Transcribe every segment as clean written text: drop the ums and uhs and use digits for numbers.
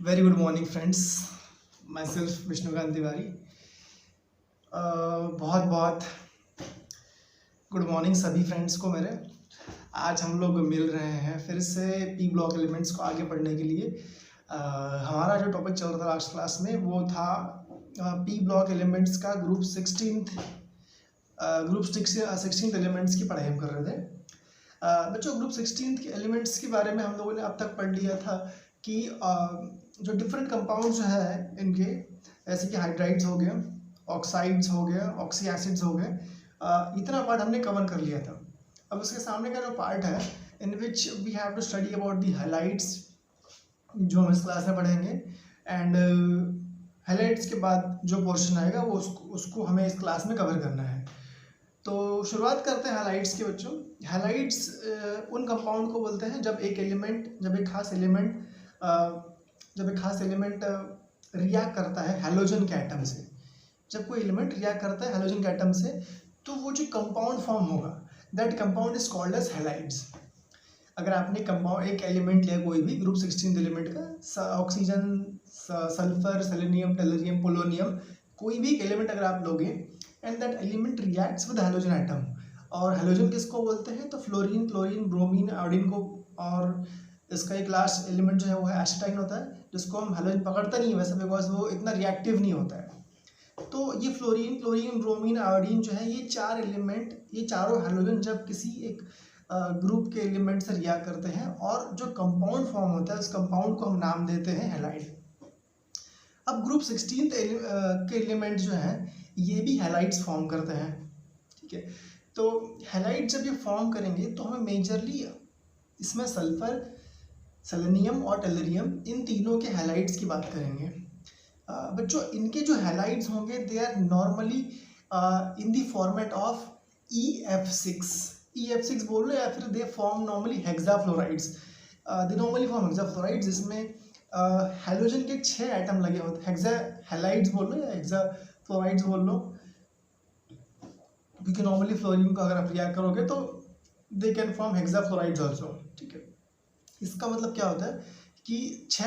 Very good morning friends, my self Vishnukant Tiwari. बहुत बहुत good morning सभी फ्रेंड्स को मेरे। आज हम लोग मिल रहे हैं फिर से पी ब्लॉक एलिमेंट्स को आगे पढ़ने के लिए। हमारा जो टॉपिक चल रहा था लास्ट क्लास में वो था पी ब्लॉक एलिमेंट्स का ग्रुप 16th एलिमेंट्स की पढ़ाई हम कर रहे थे। बच्चों, ग्रुप 16th के एलिमेंट्स के बारे में हम लोगों ने अब तक पढ़ लिया था कि जो डिफरेंट कंपाउंड जो है इनके, जैसे कि हाइड्राइड्स हो गए, ऑक्साइड्स हो गए, ऑक्सी एसिड्स हो गए, इतना पार्ट हमने कवर कर लिया था। अब उसके सामने का जो पार्ट है in which we have to study about the highlights, जो हम इस क्लास में पढ़ेंगे। एंड हाइलाइट्स के बाद जो पोर्शन आएगा वो उसको हमें इस क्लास में कवर करना है। तो शुरुआत करते हैं हाइलाइट्स के बच्चों। हाइलाइट्स उन कंपाउंड को बोलते हैं जब एक खास एलिमेंट रिएक्ट करता है हैलोजन के एटम से। जब कोई एलिमेंट रिएक्ट करता है हैलोजन के एटम से तो वो जो कंपाउंड फॉर्म होगा that compound is called as halides. अगर आपने कंपाउंड एक एलिमेंट लिया कोई भी ग्रुप 16 एलिमेंट का, oxygen, sulphur, selenium, tellurium, polonium, कोई भी एलिमेंट अगर आप लोगे and that element reacts with halogen atom, और हैलोजन किसको बोलते हैं तो फ्लोरीन, क्लोरीन, ब्रोमीन, आयोडीन को। और इसका एक लास्ट एलिमेंट जो है वो है एसिटाइन होता है, जिसको हम हैलोजन पकड़ता नहीं है वैसे, बिकॉज वो इतना रिएक्टिव नहीं होता है। तो ये फ्लोरीन, क्लोरीन, ब्रोमीन, आयोडीन जो है, ये चार एलिमेंट, ये चारों हैलोजन जब किसी एक ग्रुप के एलिमेंट से रिएक्ट करते हैं और जो कंपाउंड फॉर्म होता है उस कंपाउंड को हम नाम देते हैं हैलाइड। अब ग्रुप 16 के एलिमेंट जो हैं ये भी हैलाइड्स फॉर्म करते हैं, ठीक है। तो हैलाइड जब ये फॉर्म करेंगे तो हमें मेजरली इसमें सल्फर, सेलेनियम और टेलरियम, इन तीनों के हैलाइड्स की बात करेंगे। बच्चों, इनके जो हैलाइड्स होंगे they are normally in the format of EF6 बोल लो, या फिर they form normally hexafluorides. They normally form hexafluorides, जिसमें हैलोजन के 6 एटम लगे होते हैं। हेक्सा हैलाइड्स बोल लो या हेक्साफ्लोराइड्स बोल लो, क्योंकि नॉर्मली फ्लोरीन को अगर आप रिएक्ट करोगे तो they can form hexafluorides also, ठीक है। इसका मतलब क्या होता है कि 6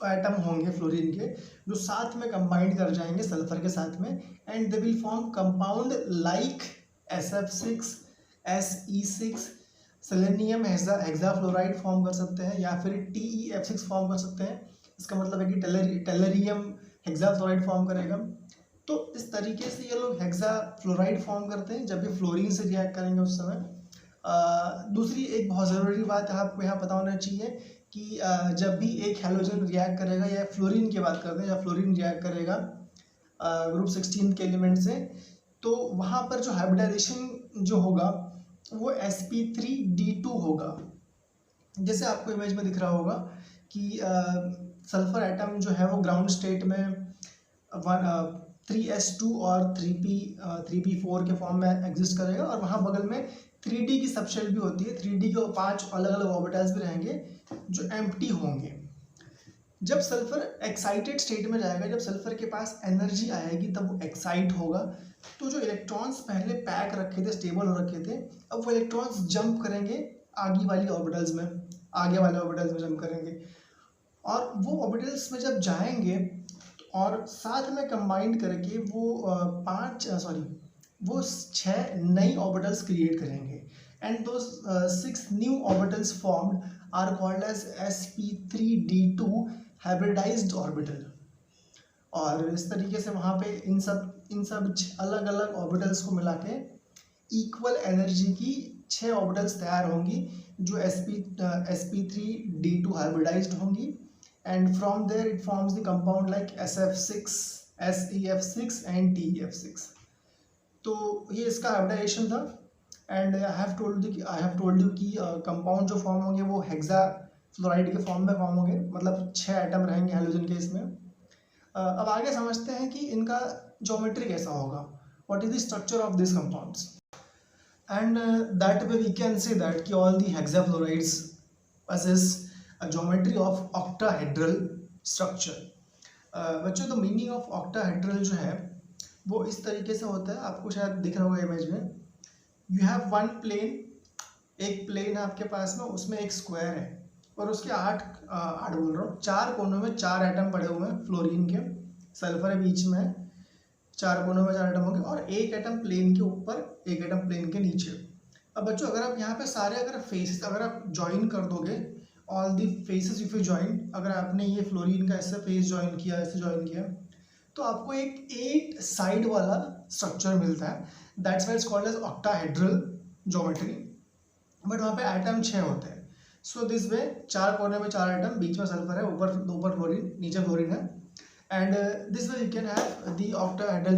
एटम होंगे फ्लोरीन के जो साथ में कंबाइंड कर जाएंगे सल्फर के साथ में, and they will form compound like SF6, SE6। Selenium hexafluoride form कर सकते हैं या फिर TeF6 फॉर्म कर सकते हैं। इसका मतलब है कि टेलरियम हेक्साफ्लोराइड फॉर्म करेगा। तो इस तरीके से ये लोग हेक्साफ्लोराइड फॉर्म करते हैं जब ये फ्लोरीन से रिएक्ट करेंगे उस समय। दूसरी एक बहुत ज़रूरी बात आपको यहाँ पता होना चाहिए कि जब भी एक हैलोजन रिएक्ट करेगा, या फ्लोरीन की बात करते हैं, या फ्लोरीन रिएक्ट करेगा ग्रुप 16 के एलिमेंट से, तो वहाँ पर जो हाइब्रिडाइजेशन जो होगा वो sp3d2 होगा। जैसे आपको इमेज में दिख रहा होगा कि सल्फर एटम जो है वो ग्राउंड स्टेट में 3s2 और 3p4 के फॉर्म में एग्जिस्ट करेगा, और वहाँ बगल में 3d की सबशेल भी होती है। 3d के 5 अलग अलग ऑर्बिटल्स भी रहेंगे जो एम्प्टी होंगे। जब सल्फर एक्साइटेड स्टेट में जाएगा, जब सल्फर के पास एनर्जी आएगी तब वो एक्साइट होगा। तो जो इलेक्ट्रॉन्स पहले पैक रखे थे, स्टेबल हो रखे थे, अब वो इलेक्ट्रॉन्स जंप करेंगे आगे वाले ऑर्बिटल्स में जंप करेंगे, और वो ऑर्बिटल्स में जब जाएंगे और साथ में कंबाइंड करके वो 6 नई ऑर्बिटल्स क्रिएट करेंगे, एंड दो 6 new orbitals formed are called as sp3d2 hybridized orbital. और इस तरीके से वहाँ पे इन सब अलग अलग ऑर्बिटल्स को मिला के इक्वल एनर्जी की 6 ऑर्बिटल्स तैयार होंगी जो sp3d2 हाइब्रिडाइज्ड होंगी, and from there it forms the compound like SF6, SEF6 and TeF6। तो ये इसका हाइब्रिडाइजेशन था। And I have told you कि कंपाउंड जो फॉर्म होंगे वो हेक्साफ्लोराइड के फॉर्म में फॉर्म होंगे, मतलब 6 एटम रहेंगे हैलोजन के इसमें। अब आगे समझते हैं कि इनका ज्योमेट्री कैसा होगा, what is the structure of this compounds, and that way we can say that कि all the hexafluorides possess a geometry of octahedral structure। बच्चों, तो मीनिंग ऑफ ऑक्टाहेड्रल जो है वो इस तरीके से होता है, आपको शायद दिख रहा होगा इमेज में। यू हैव वन प्लेन, एक प्लेन है आपके पास में, उसमें एक स्क्वायर है, और उसके आठ बोल रहा हूँ, 4 कोनों में 4 एटम पड़े हुए हैं फ्लोरीन के, सल्फर है बीच में, 4 कोनों में 4 एटम होंगे और एक एटम प्लेन के ऊपर, एक एटम प्लेन के नीचे। अब बच्चों अगर आप यहाँ पे सारे अगर फेसेस अगर आप ज्वाइन कर दोगे, all the faces if you join, अगर आपने ये फ्लोरीन का ऐसे फेस ज्वाइन किया, ऐसे ज्वाइन किया, तो आपको एक 8 साइड वाला स्ट्रक्चर मिलता है। That's why it's called as octahedral geometry. But वहाँ पे एटम 6 होते हैं। सो दिस वे 4 कोने में 4 एटम, बीच में सल्फर है, ऊपर फ्लोरीन, नीचे फ्लोरीन है। And this way you can have the octahedral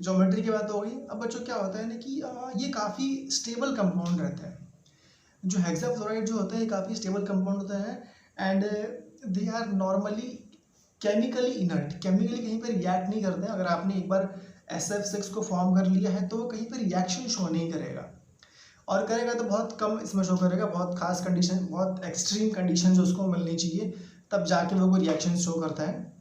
geometry की बात हो गई। अब बच्चों क्या होता है ना कि ये काफ़ी स्टेबल कंपाउंड रहता है। जो हेक्साफ्लोराइड जो होते हैं काफ़ी स्टेबल कंपाउंड होते हैं and they are normally chemically inert, chemically कहीं पर रिएक्ट नहीं करते हैं। अगर आपने एक बार SF6 को फॉर्म कर लिया है तो वो कहीं पर रिएक्शन शो नहीं करेगा, और करेगा तो बहुत कम इसमें शो करेगा, बहुत खास कंडीशन, बहुत एक्सट्रीम कंडीशन जो उसको मिलनी चाहिए तब जाके वो कोई रिएक्शन शो करता है।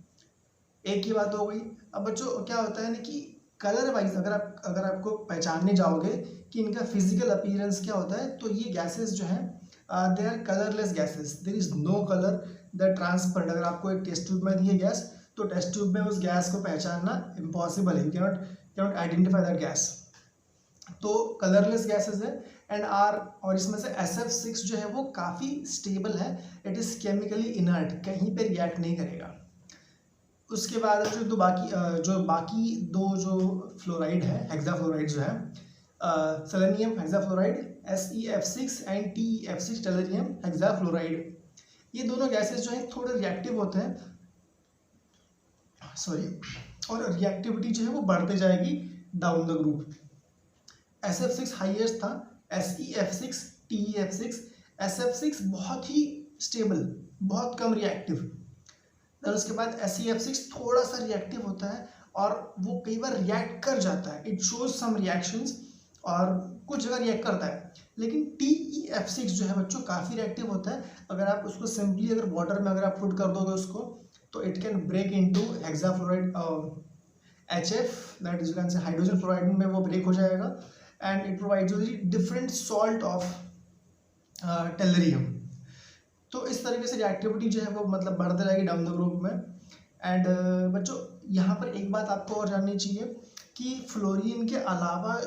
एक ही बात हो गई। अब बच्चों क्या होता है ना कि कलर वाइज अगर आपको पहचानने जाओगे कि इनका फिजिकल अपीयरेंस क्या होता है, तो ये गैसेस जो हैं they are colourless gases, there is no colour, the transparent. अगर आपको एक टेस्ट ट्यूब में दी है गैस, तो टेस्ट ट्यूब में उस गैस को पहचानना इम्पॉसिबल है, you cannot identify that gas. तो कलरलेस गैसेस है एंड और इसमें से SF6 जो है वो काफ़ी स्टेबल है, इट इज़ केमिकली इनर्ट, कहीं पे रिएक्ट नहीं करेगा। उसके बाद जो बाकी दो जो फ्लोराइड है, हेक्साफ्लोराइड जो है, selenium hexafluoride SeF6 and TeF6 tellurium hexafluoride, ये दोनों गैसेस जो हैं थोड़े रिएक्टिव होते हैं, और रिएक्टिविटी जो है वो बढ़ते जाएगी down the group. SF6 highest था, SeF6, TeF6, SF6 बहुत ही स्टेबल, बहुत कम रिएक्टिव। फिर उसके बाद SeF6 थोड़ा सा रिएक्टिव होता है और वो कई बार रिएक्ट कर जाता है, इट शोज सम रिएक्शंस, और कुछ जगह रिएक्ट करता है। लेकिन TeF6 जो है बच्चों काफ़ी रिएक्टिव होता है। अगर आप उसको सिंपली अगर वाटर में अगर आप पुट कर दोगे उसको, तो it can break into hexafluoride HF, that is you can say hydrogen fluoride में वो ब्रेक हो जाएगा and it provides different salt of tellurium. तो इस तरीके से रिएक्टिविटी जो है वो मतलब बढ़ते रहेगी डाउन द ग्रुप में। एंड बच्चों यहाँ पर एक बात आपको और जाननी चाहिए कि फ्लोरीन के अलावा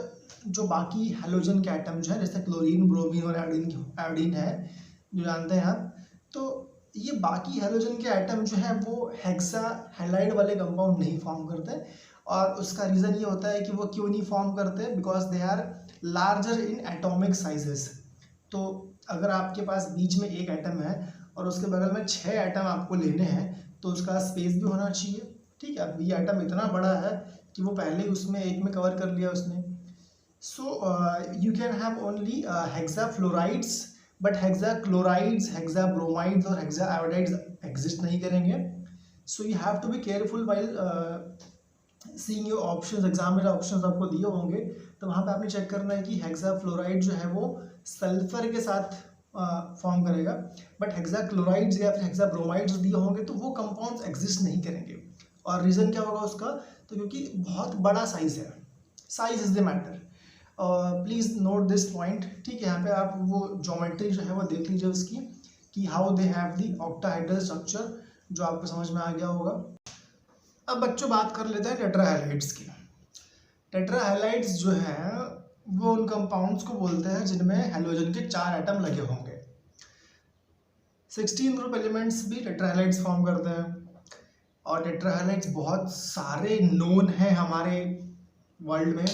जो बाकी हैलोजन के एटम जो है, जैसे क्लोरीन, ब्रोमीन और आयोडीन है जो जानते हैं आप, तो ये बाकी हैलोजन के एटम जो है वो हेक्सा हैलाइड वाले कंपाउंड नहीं फॉर्म करते। और उसका रीज़न ये होता है कि वो क्यों नहीं फॉर्म करते, because they are larger in atomic sizes. तो अगर आपके पास बीच में एक एटम है और उसके बगल में 6 एटम आपको लेने हैं, तो उसका स्पेस भी होना चाहिए, ठीक है। अब ये एटम इतना बड़ा है कि वो पहले ही उसमें एक में कवर कर लिया उसने। So you can have only hexafluorides, but hexachlorides, hexabromides और हेक्साआयोडाइड्स एग्जिस्ट नहीं करेंगे। So you have to be careful while seeing your options. Exam में ऑप्शंस आपको दिए होंगे तो वहाँ पे आपने चेक करना है कि हेक्साफ्लोराइड जो है वो सल्फर के साथ फॉर्म करेगा, बट हेक्साक्लोराइड्स या फिर हेक्साब्रोमाइड्स दिए होंगे तो वो कंपाउंड्स एग्जिस्ट नहीं करेंगे। और रीज़न क्या होगा उसका, तो क्योंकि बहुत बड़ा साइज है, size is the matter. Please note this point, ठीक है। यहाँ पे आप वो ज्योमेट्री जो है वो देख लीजिए उसकी, कि how they have the octahedral structure, जो आपको समझ में आ गया होगा। अब बच्चों बात कर लेते हैं टेट्राहैलाइड्स की। टेट्राहैलाइड्स जो है वो उन कंपाउंड्स को बोलते हैं जिनमें हैलोजन के 4 एटम लगे होंगे। 16 ग्रुप एलिमेंट्स भी टेट्राहैलाइड्स फॉर्म करते हैं, और टेट्राहैलाइड्स बहुत सारे नोन हैं हमारे वर्ल्ड में।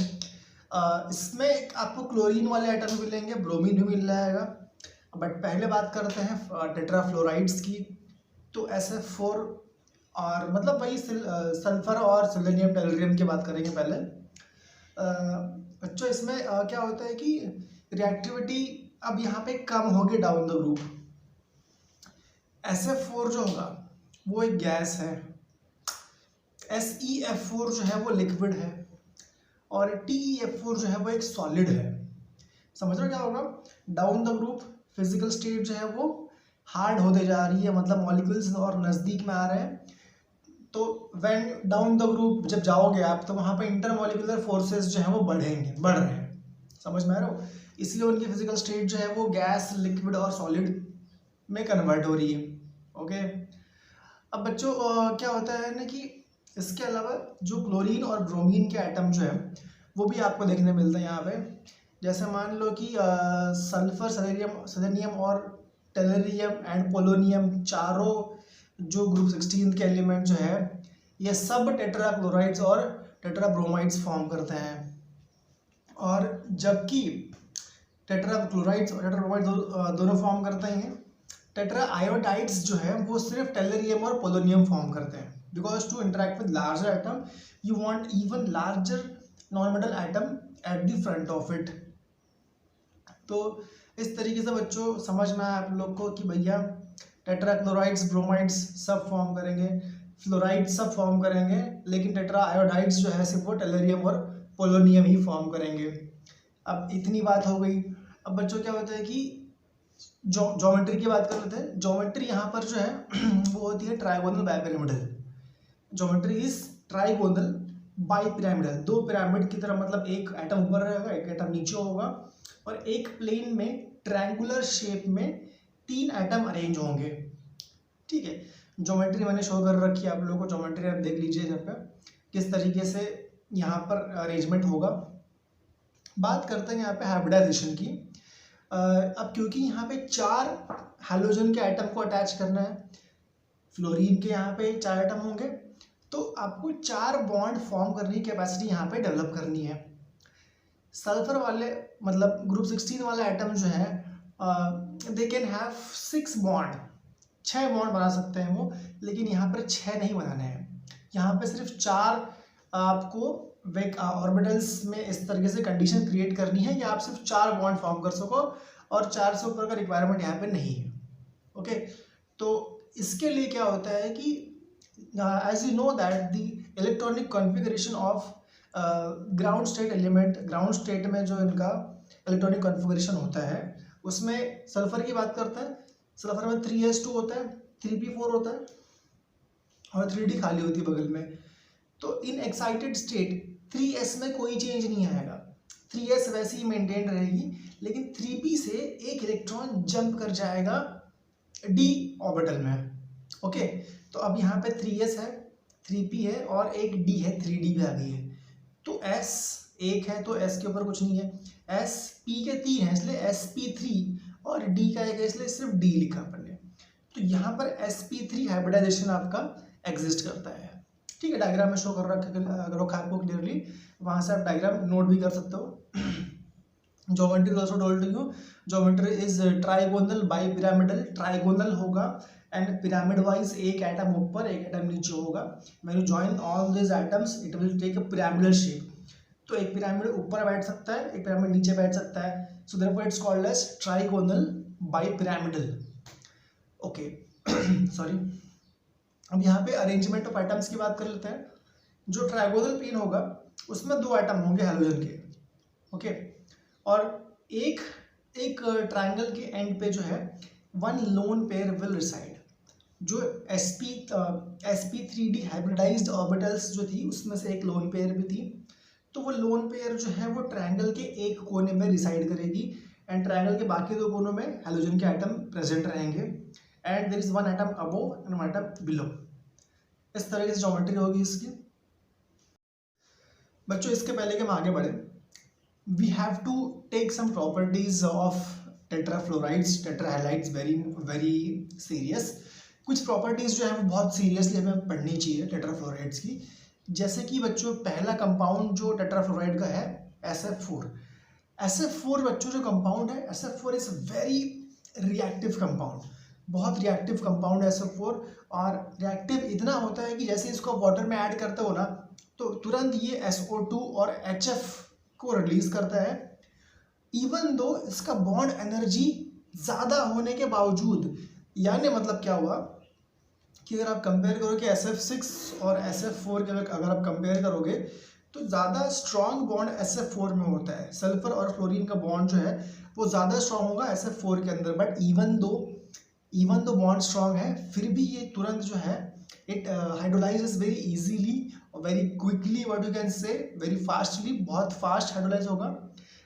इसमें आपको क्लोरीन वाले एटम भी मिलेंगे, ब्रोमीन भी मिल जाएगा। बट पहले बात करते हैं टेट्राफ्लोराइड्स की। तो SF4 और मतलब वही सल्फर और सेलेनियम टेलरियम की बात करेंगे पहले। बच्चों इसमें क्या होता है कि रिएक्टिविटी अब यहाँ पे कम होगी डाउन द ग्रुप। SF4 जो होगा वो एक गैस है, SeF4 जो है वो लिक्विड है, और TeF4 जो है वो एक सॉलिड है। समझ रहे हो क्या होगा, down the group physical state जो है वो हार्ड होते जा रही है, मतलब मॉलिक्यूल्स और नज़दीक में आ रहे हैं। तो व्हेन डाउन द ग्रुप जब जाओगे आप, तो वहाँ पे इंटरमॉलिक्यूलर फोर्सेस जो है वो बढ़ रहे हैं। समझ में आ रहा हो, इसलिए उनकी फिजिकल स्टेट जो है वो गैस, लिक्विड और सॉलिड में कन्वर्ट हो रही है। ओके, अब बच्चों क्या होता है ना कि इसके अलावा जो क्लोरीन और ब्रोमीन के एटम जो है वो भी आपको देखने मिलते हैं यहाँ पे। जैसे मान लो कि सल्फर, सेलेनियम और टेलरियम एंड पोलोनियम, चारों जो ग्रुप 16 के एलिमेंट जो है ये सब टेट्राक्लोराइड्स और टेट्राब्रोमाइड्स फॉर्म करते हैं। और जबकि टेट्राक्लोराइड्स और टेट्राब्रोमाइड्स दोनों फॉर्म करते हैं, टेट्रा आयोडाइड्स जो है वो सिर्फ टेलरियम और पोलोनियम फॉर्म करते हैं। Because to interact with larger atom you want even larger non metal atom at the front of it. तो इस तरीके से बच्चों समझ में आया आप लोग को कि भैया टेट्राक्लोराइड्स, ब्रोमाइड्स सब फॉर्म करेंगे, फ्लोराइड्स सब फॉर्म करेंगे, लेकिन टेट्रा आयोडाइड्स जो है सिर्फ वो टेलरियम और पोलोनियम ही फॉर्म करेंगे। अब इतनी बात हो गई। अब बच्चों क्या होता है कि ज्योमेट्री की बात कर लेते हैं। ज्योमेट्री यहाँ पर जो है वो होती है trigonal bipyramidal. Geometry is trigonal bipyramidal, दो पिरामिड की तरह, मतलब एक एटम ऊपर रहेगा, एक एटम नीचे होगा और एक प्लेन में ट्रायंगुलर शेप में 3 एटम अरेंज होंगे। ठीक है, ज्योमेट्री मैंने शो कर रखी है आप लोगों को, ज्योमेट्री आप देख लीजिए यहाँ पे किस तरीके से यहाँ पर अरेंजमेंट होगा। बात करते हैं यहाँ पे हाइब्रिडाइजेशन की। अब क्योंकि यहाँ पे 4 हैलोजन के एटम को अटैच करना है, फ्लोरीन के यहाँ पे 4 एटम होंगे, तो आपको 4 बॉन्ड फॉर्म करने की कैपेसिटी यहाँ पे डेवलप करनी है। सल्फर वाले मतलब ग्रुप 16 वाला एटम जो है they can have 6 bond, 6 bond बना सकते हैं वो, लेकिन यहाँ पर 6 नहीं बनाने हैं। यहाँ पे सिर्फ 4 आपको वेक ऑर्बिटल्स में इस तरीके से कंडीशन क्रिएट करनी है कि आप सिर्फ 4 बॉन्ड फॉर्म कर सको और 4 से ऊपर का रिक्वायरमेंट यहाँ पे नहीं है। ओके, तो इसके लिए क्या होता है कि as you know that the electronic configuration of ground state element, ground state में जो इनका इलेक्ट्रॉनिक कॉन्फ़िगरेशन होता है उसमें सल्फर की बात करते हैं, सल्फर में 3s2 होता है, 3p4 होता है और 3d खाली होती है बगल में। तो इन एक्साइटेड स्टेट 3s में कोई चेंज नहीं आएगा, 3s वैसे ही मेंटेन रहेगी, लेकिन 3p से एक इलेक्ट्रॉन जंप कर जाएगा d ऑर्बिटल में। ओके, तो अब यहाँ पे 3s है, 3p है और एक d है, 3d भी आ गई है। तो s एक है तो s के ऊपर कुछ नहीं है, s p के 3 है इसलिए sp3 और d का एक है इसलिए सिर्फ d लिखा अपन ने। तो यहाँ पर sp3 हाइब्रिडाइजेशन आपका एग्जिस्ट करता है। ठीक है, डायग्राम में शो कर रखा आपको क्लियरली, वहाँ से आप डायग्राम नोट भी कर सकते हो। Geometry also told you, geometry is trigonal bipyramidal, trigonal होगा एंड पिरामिड वाइज एक एटम ऊपर एक एटम नीचे होगा। When you join all this atoms it will take a pyramidal shape. तो एक पिरामिड ऊपर बैठ सकता है, एक पिरामिड नीचे बैठ सकता है, so therefore it's called as trigonal bipyramidal. Okay sorry. अब यहाँ पे अरेंजमेंट ऑफ एटम्स की बात कर लेते हैं। जो ट्राइगोनल प्लेन होगा उसमें 2 एटम होंगे हैलोजन के। ओके, और एक ट्रायंगल के एंड पे जो है 1 लोन पेयर विल रिसाइड। जो sp3d हाइब्रिडाइज्ड ऑर्बिटल्स जो थी उसमें से एक लोन पेयर भी थी, तो वो लोन पेयर जो है वो ट्रायंगल के एक कोने में रिसाइड करेगी एंड ट्रायंगल के बाकी 2 कोनों में हैलोजन के एटम प्रेजेंट रहेंगे and there is 1 atom above and 1 atom below. इस तरह से ज्योमेट्री होगी इसकी। बच्चों इसके पहले कि हम आगे बढ़े, we have to take some properties of tetrafluorides, tetrahalides very serious. कुछ प्रॉपर्टीज जो है वो बहुत सीरियसली हमें पढ़नी चाहिए टेट्राफ्लोराइड्स की। जैसे कि बच्चों पहला कंपाउंड जो टेट्राफ्लोराइड का है SF4। SF4 बच्चों जो कंपाउंड है, SF4 is very reactive compound, बहुत रिएक्टिव कंपाउंड है SF4। और रिएक्टिव इतना होता है कि जैसे इसको वाटर में ऐड करते हो ना तो तुरंत ये SO2 और HF को रिलीज करता है, इवन दो इसका बॉन्ड एनर्जी ज़्यादा होने के बावजूद। यानी मतलब क्या हुआ कि अगर आप कंपेयर करो कि SF6 और SF4 के अगर आप कंपेयर करोगे तो ज़्यादा स्ट्रॉन्ग बॉन्ड SF4 में होता है। सल्फर और फ्लोरीन का बॉन्ड जो है वो ज़्यादा स्ट्रॉन्ग होगा SF4 के अंदर, but even though bond strong है फिर भी ये तुरंत जो है इट हाइड्रोलाइजेस वेरी इजीली और very quickly, what you can से वेरी फास्टली, बहुत फास्ट हाइड्रोलाइज होगा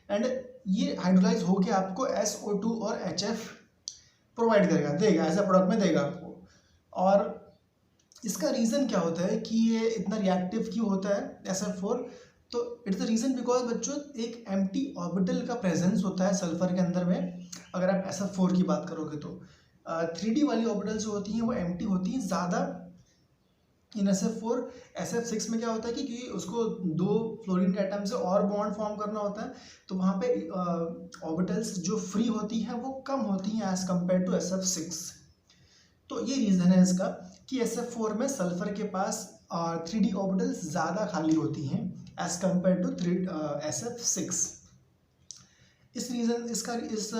एंड ये हाइड्रोलाइज होके आपको SO2 और HF प्रोवाइड करेगा, देगा, ऐसा प्रोडक्ट में देगा आपको। और इसका रीज़न क्या होता है कि ये इतना रिएक्टिव क्यों होता है SF4? तो इट्स द रीज़न बिकॉज बच्चों एक एम्प्टी ऑर्बिटल का प्रेजेंस होता है सल्फर के अंदर में। अगर आप SF4 की बात करोगे तो 3D वाली ऑर्बिटल जो होती हैं वो एम्प्टी होती हैं ज़्यादा इन SF4। SF6 में क्या होता है कि क्योंकि उसको 2 फ्लोरीन के एटम से और बॉन्ड फॉर्म करना होता है, तो वहाँ पे ऑर्बिटल्स जो फ्री होती हैं वो कम होती हैं एज कम्पेयर टू SF6। तो ये रीज़न है इसका कि SF4 में सल्फर के पास 3D ऑर्बिटल्स ज़्यादा खाली होती हैं एज कम्पेयर टू SF6। इस रीज़न इसका इस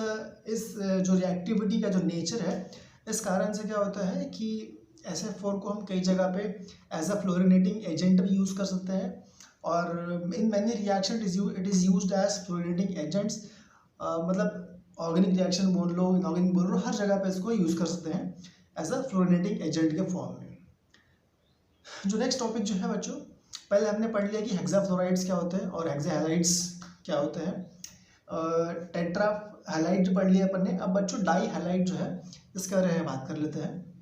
जो रिएक्टिविटी का जो नेचर है, इस कारण से क्या होता है कि SF4 को हम कई जगह पे एज अ फ्लोरिनेटिंग एजेंट भी यूज़ कर सकते हैं, और in many reaction it is used as fluorinating agents. मतलब ऑर्गेनिक रिएक्शन बोल लो, इनऑर्गेनिक बोल लो, हर जगह पे इसको यूज़ कर सकते हैं एज अ फ्लोरिनेटिंग एजेंट के फॉर्म में। जो नेक्स्ट टॉपिक जो है बच्चों, पहले हमने पढ़ लिया कि हेक्साफ्लोराइड्स क्या होते हैं और हेक्साहैलाइड्स क्या होते हैं। टेट्रा हैलाइड जो पढ़ लिया अपन ने। अब बच्चों डाई हैलाइड जो है इसके बारे में बात कर लेते हैं।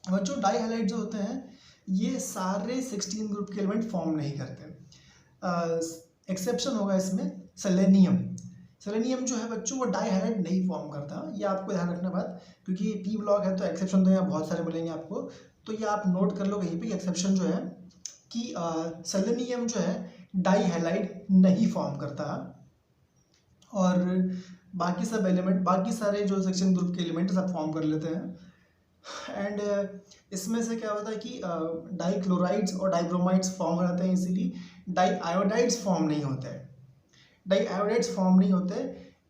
बच्चों डाई हैलाइड जो होते हैं ये सारे 16 ग्रुप के एलिमेंट फॉर्म नहीं करते। एक्सेप्शन होगा इसमें सेलेनियम। सेलेनियम जो है बच्चों वो डाई हैलाइड नहीं फॉर्म करता, ये आपको ध्यान रखना बात, क्योंकि P ब्लॉक है तो एक्सेप्शन तो यहाँ बहुत सारे मिलेंगे आपको। तो ये आप नोट कर लो कहीं पे एक्सेप्शन जो है कि सेलेनियम जो है डाई हैलाइड नहीं फॉर्म करता, और बाकी सब एलिमेंट, बाकी सारे जो 16 ग्रुप के एलिमेंट सब फॉर्म कर लेते हैं। एंड इसमें से क्या होता है कि डाई क्लोराइड्स और डाईब्रोमाइड्स फॉर्म हो जाते हैं, इसीलिए डाई आयोडाइड्स फॉर्म नहीं होते हैं। डाई आयोडाइड्स फॉर्म नहीं होते,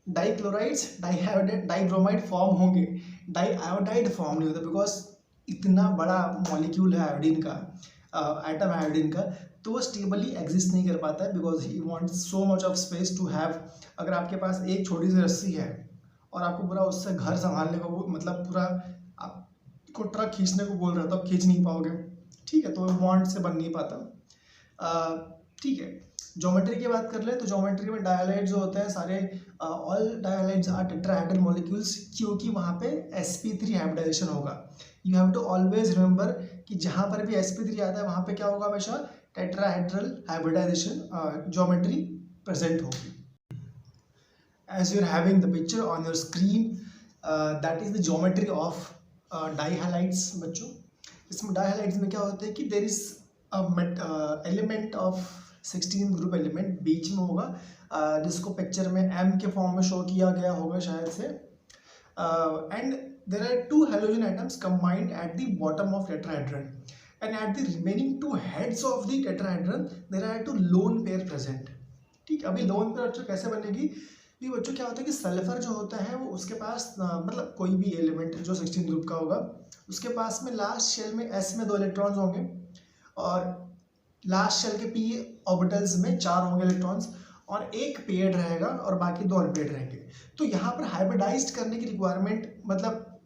डाई क्लोराइड्स डाईब्रोमाइड फॉर्म होंगे, डाई आयोडाइड फॉर्म नहीं होता, बिकॉज इतना बड़ा मॉलिक्यूल है आयोडीन का, एटम है आयोडीन का, तो वो स्टेबली एग्जिस्ट नहीं कर पाता है, because he wants so much of space to have. अगर आपके पास एक छोटी सी रस्सी है और आपको पूरा उससे घर संभालने को, मतलब पूरा आपको ट्रक खींचने को बोल रहा है तो आप खींच नहीं पाओगे, ठीक है, तो बॉन्ड से बन नहीं पाता। ठीक है, ज्योमेट्री की बात कर ले तो ज्योमेट्री में डायहाइड्स जो होते हैं सारे, all dihalides are tetrahedral molecules, क्योंकि वहाँ पे sp3 हाइब्रिडाइजेशन होगा। You have to always remember कि जहाँ पर भी sp3 आता है वहाँ पे क्या होगा, हमेशा टेट्राहेड्रल हाइब्रिडाइजेशन ज्योमेट्री प्रेजेंट होगी। As you are having the picture on your screen, that is the geometry of dihalides बच्चों। इसमें dihalides में क्या होता है कि there is a element of 16 group element बीच में होगा, जिसको पिक्चर में M के फॉर्म में शो किया गया होगा शायद से। And there are 2 halogen atoms combined at the bottom of tetrahedron, and at the remaining 2 heads of the tetrahedron there are 2 lone pair present. ठीक है, अभी लोन पेयर बच्चों कैसे बनेगी, ये बच्चों क्या होता है कि सल्फर जो होता है वो उसके पास मतलब कोई भी एलिमेंट जो 16 ग्रुप का होगा उसके पास में लास्ट शेल में S में 2 इलेक्ट्रॉन्स होंगे, और लास्ट शेल के P ऑर्बिटल्स में 4 होंगे इलेक्ट्रॉन्स, और एक पेयर्ड रहेगा और बाकी 2 अनपेयर्ड रहेंगे। तो यहाँ पर हाइब्रिडाइज्ड करने की रिक्वायरमेंट मतलब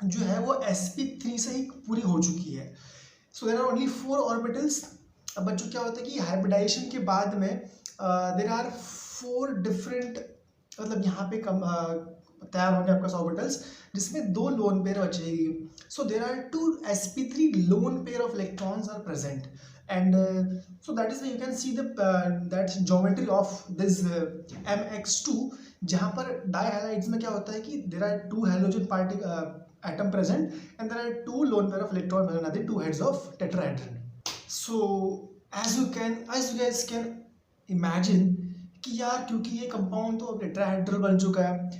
जो है वो sp3 से ही पूरी हो चुकी है। So there are only 4 orbitals. अब बच्चों क्या होता है कि हाइब्रिडाइजेशन के बाद में देयर आर 4 डिफरेंट, मतलब यहाँ पे तैयार होंगे आपका ऑर्बिटल्स, जिसमें 2 लोन पेयर बचेगी। So there are 2 sp3 lone pair of electrons are present, and so that is why you can see the that geometry of this MX2, जहाँ पर dihalides में क्या होता है कि there are 2 halogen atom present and there are 2 lone pair of electron present at the 2 heads of tetrahedron. So as you guys can imagine कि यार क्योंकि ये कंपाउंड तो अब टेट्राहेड्रल बन चुका है,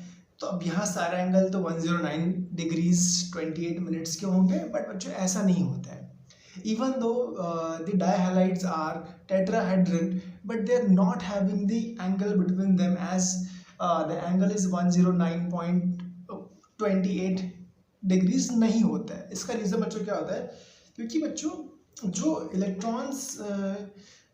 तो अब यहाँ सारा एंगल तो 109 डिग्रीज 28 मिनट्स के होंगे, बट बच्चों ऐसा नहीं होता है। Even though the dihalides are tetrahedron, but they are not having the angle between them as the angle is 109.28 degrees नहीं होता है। इसका रीज़न बच्चों क्या होता है, क्योंकि बच्चों जो इलेक्ट्रॉन्स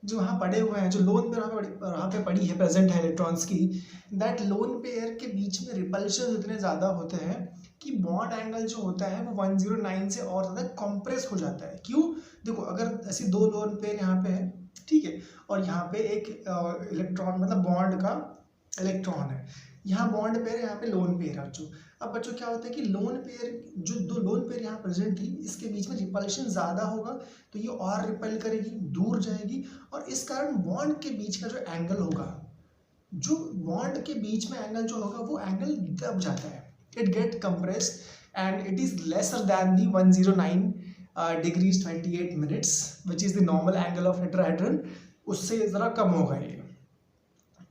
जो वहाँ पड़े हुए हैं, जो लोन पेयर वहाँ पे पड़ी है प्रेजेंट है इलेक्ट्रॉन्स की, दैट लोन पेयर के बीच में रिपल्शन इतने ज़्यादा होते हैं कि बॉन्ड एंगल जो होता है वो 109 से और ज़्यादा कंप्रेस हो जाता है। क्यों, देखो अगर ऐसी 2 लोन पेयर यहाँ पे है, ठीक है, और यहाँ पे एक इलेक्ट्रॉन मतलब बॉन्ड का इलेक्ट्रॉन है, यहाँ बॉन्ड पेयर है, यहाँ पे लोन पेयर है बच्चों। अब बच्चों क्या होता है कि लोन पेयर, जो दो लोन पेयर यहाँ प्रेजेंट थी, इसके बीच में रिपल्शन ज़्यादा होगा तो ये और रिपेल करेगी, दूर जाएगी, और इस कारण बॉन्ड के बीच का जो एंगल होगा, जो बॉन्ड के बीच में एंगल जो होगा वो एंगल दब जाता है, it get compressed and it is lesser than the 109 degrees 28 minutes which is the normal angle of tetrahedron, उससे ज़रा कम होगा ये।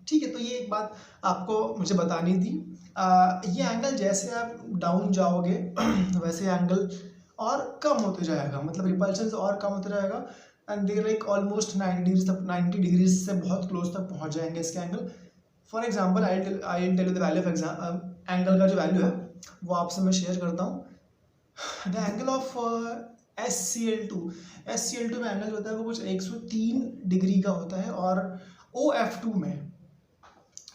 ठीक है, तो ये एक बात आपको मुझे बतानी थी। ये एंगल जैसे आप डाउन जाओगे वैसे एंगल और कम होते जाएगा, मतलब रिपल्शन से और कम होते जाएगा, and they like almost 90 degrees से बहुत क्लोज तक पहुंच जाएंगे इसके angle. For example I tell you the value of angle का जो वैल्यू है वो आपसे मैं शेयर करता हूँ। द एंगल ऑफ SCl2 में एंगल होता है वो कुछ 103 डिग्री का होता है, और OF2 में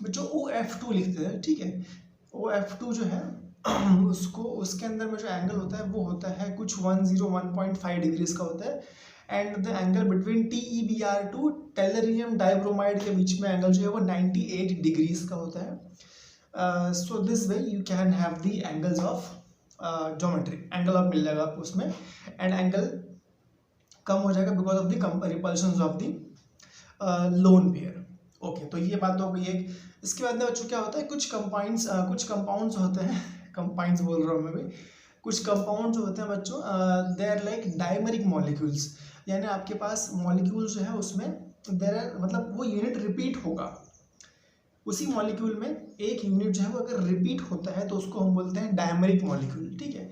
बच्चों OF2 लिखते हैं, ठीक है। OF2 जो है उसको, उसके अंदर में जो एंगल होता है वो होता है कुछ 101.5 डिग्रीज का होता है, and the angle between TeBr2 tellurium dibromide के बीच में एंगल जो है वो 98 डिग्रीज का होता है। So this way you can have the angles of geometry, angle of मिल जाएगा आपको उसमें, एंड एंगल कम हो जाएगा because of the repulsion of the lone pair. Okay, तो ये बात हो गई एक। इसके बाद में बच्चों क्या होता है, कुछ कंपाउंड्स होते हैं, कंपाउंड्स बोल रहा हूँ मैं भी, कुछ कंपाउंड जो होते हैं बच्चों, दे आर लाइक डायमरिक मॉलिक्यूल्स, यानी आपके पास मॉलिक्यूल जो है उसमें देर आर, मतलब वो यूनिट रिपीट होगा, उसी मॉलिक्यूल में एक यूनिट जो है वो अगर रिपीट होता है तो उसको हम बोलते हैं डायमरिक मॉलिक्यूल, ठीक है।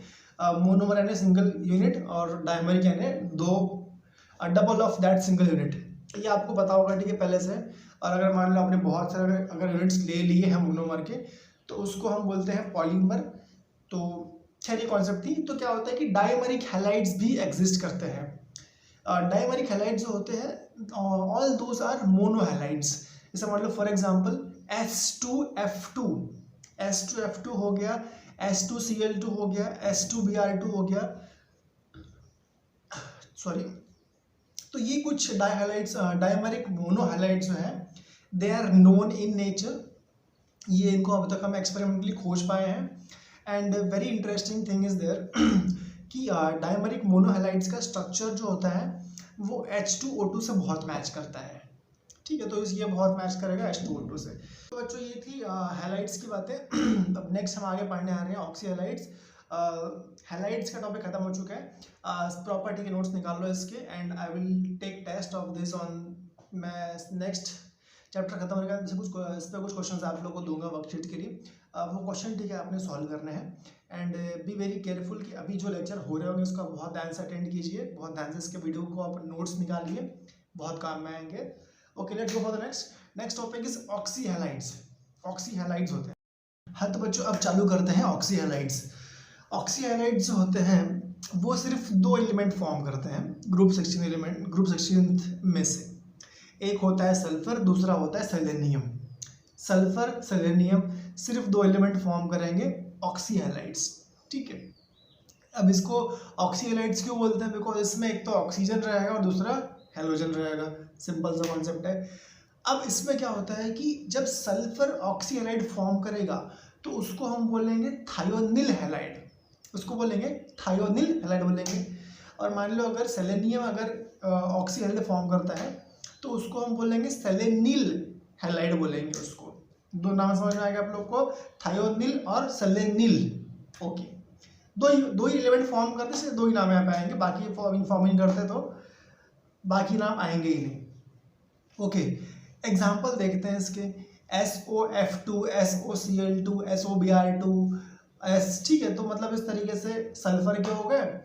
मोनोमर यानी सिंगल यूनिट, और डायमरिक यानी दो, double of that single unit, ये आपको पता होगा, ठीक है, पहले से। और अगर मान लो आपने बहुत सारे अगर यूनिट्स ले लिए हैं मोनोमर के तो उसको हम बोलते हैं पॉलीमर। तो खैर ये कॉन्सेप्ट थी। तो क्या होता है कि डायमरिक हैलाइड्स भी एग्जिस्ट करते हैं। डायमरिक हैलाइड्स जो होते हैं ऑल दोज आर मोनोहैलाइड्स। जैसे मान लो फॉर एग्जांपल S2F2 हो गया, S2Cl2 हो गया, S2Br2 हो गया, सॉरी। तो ये कुछ डायमरिक मोनोहैलाइड्स जो है they are known in nature, ये इनको अब तक हम एक्सपेरिमेंटली खोज पाए हैं। And very interesting thing is there कि डायमरिक मोनोहैलाइड्स का स्ट्रक्चर जो होता है वो H2O2 से बहुत मैच करता है, ठीक है। तो ये बहुत मैच करेगा H2O2 से। तो बच्चों ये थी हैलाइड्स की बातें। अब नेक्स्ट हम आगे पढ़ने आ रहे हैं ऑक्सी हैलाइड्स। हैलाइड्स का टॉपिक खत्म हो चुका है। प्रॉपर्टी के नोट्स निकाल लो इसके, and I will take test of this on, मैं नेक्स्ट चैप्टर खत्म होने के बाद इस पर कुछ क्वेश्चन आप लोगों को दूंगा वर्कशीट के लिए। वो क्वेश्चन, ठीक है, आपने सॉल्व करने हैं। एंड बी वेरी केयरफुल कि अभी जो लेक्चर हो रहे होंगे उसका बहुत ध्यान से अटेंड कीजिए, बहुत ध्यान से इसके वीडियो को आप नोट्स निकालिए, बहुत काम में आएंगे। Okay, let's go for the next topic is oxy halides. Oxy halides होते हैं। हाँ तो बच्चों अब चालू करते हैं ऑक्सी हैलाइड्स। ऑक्सी हैलाइड्स जो होते हैं वो सिर्फ दो एलिमेंट फॉर्म करते हैं ग्रुप 16 में से। एक होता है सल्फर, दूसरा होता है सेलेनियम। सल्फर सेलेनियम सिर्फ दो एलिमेंट फॉर्म करेंगे ऑक्सी हैलाइड्स, ठीक है। अब इसको ऑक्सी हैलाइड्स क्यों बोलते हैं? बिकॉज इसमें एक तो ऑक्सीजन रहेगा और दूसरा हैलोजन रहेगा, सिंपल सा कॉन्सेप्ट है। अब इसमें क्या होता है कि जब सल्फर ऑक्सी हैलाइड फॉर्म करेगा तो उसको हम बोलेंगे थायोनिल हैलाइड, उसको बोलेंगे थायोनिल हैलाइड बोलेंगे। और मान लो अगर सेलेनियम अगर ऑक्सी हैलाइड फॉर्म करता है तो उसको हम बोलेंगे सेलेनिल हैलाइड बोलेंगे उसको। दो नाम समझ में आएगा आप लोग को, थायोनिल और सेलेनिल। ओके, दो ही एलिमेंट फॉर्म करने से दो ही नाम यहाँ पे आएंगे, बाकी फॉर्म नहीं करते तो बाकी नाम आएंगे ही नहीं। ओके, एग्जाम्पल देखते हैं इसके। SOF2, SOCl2, SOBr2, ठीक है। तो मतलब इस तरीके से सल्फर के हो गए।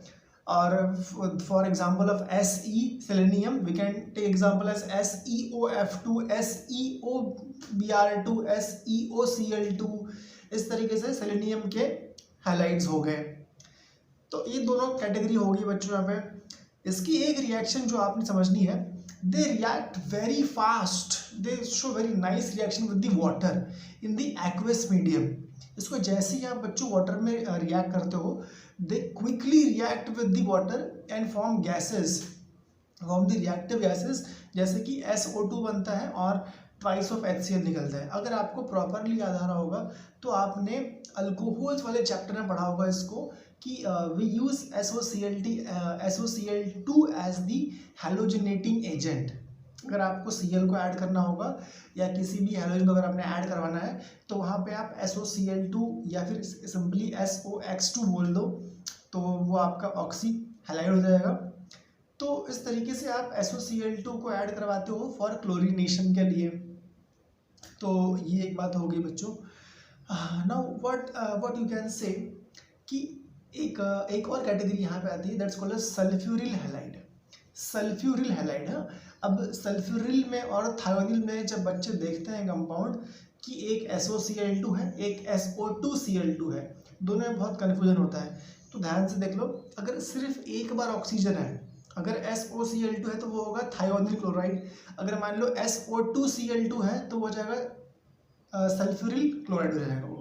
और for example of Se selenium we can take example as SeOF2, SeOBr2, SeOCl2। इस तरीके से सेलेनियम के हैलाइड्स हो गए। तो ये दोनों कैटेगरी होगी बच्चों यहाँ पे। इसकी एक रिएक्शन जो आपने समझनी है, they react very fast, they show very nice reaction with the water in the aqueous medium. इसको जैसे ही आप बच्चों वाटर में रिएक्ट करते हो, दे quickly react with the water and form gases, form the reactive gases, जैसे कि SO2 बनता है और ट्वाइस ऑफ HCl निकलता है। अगर आपको प्रॉपरली याद आ रहा होगा तो आपने अल्कोहल्स वाले चैप्टर में पढ़ा होगा इसको कि we use SOCl2 as the halogenating agent. अगर आपको Cl को ऐड करना होगा या किसी भी हैलोजन को अगर आपने ऐड करवाना है तो वहाँ पे आप SOCl2 या फिर सिंपली SOX2 बोल दो तो वो आपका ऑक्सी हैलाइड हो जाएगा। तो इस तरीके से आप SOCl2 को ऐड करवाते हो फॉर क्लोरीनेशन के लिए। तो ये एक बात हो गई बच्चों। नाउ व्हाट यू कैन से कि एक और कैटेगरी यहाँ पे आती है that's called sulphuryl halide. Sulphuryl halide है। अब सल्फ्यूरिल में और थायोनिल में जब बच्चे देखते हैं कंपाउंड कि एक SOCl2 है एक SO2Cl2 है, दोनों में बहुत कन्फ्यूजन होता है। तो ध्यान से देख लो, अगर सिर्फ एक बार ऑक्सीजन है, अगर SOCl2 है तो वो होगा थायोनिल क्लोराइड। अगर मान लो SO2Cl2 है तो वो हो जाएगा सल्फ्यूरिल क्लोराइड हो जाएगा वो।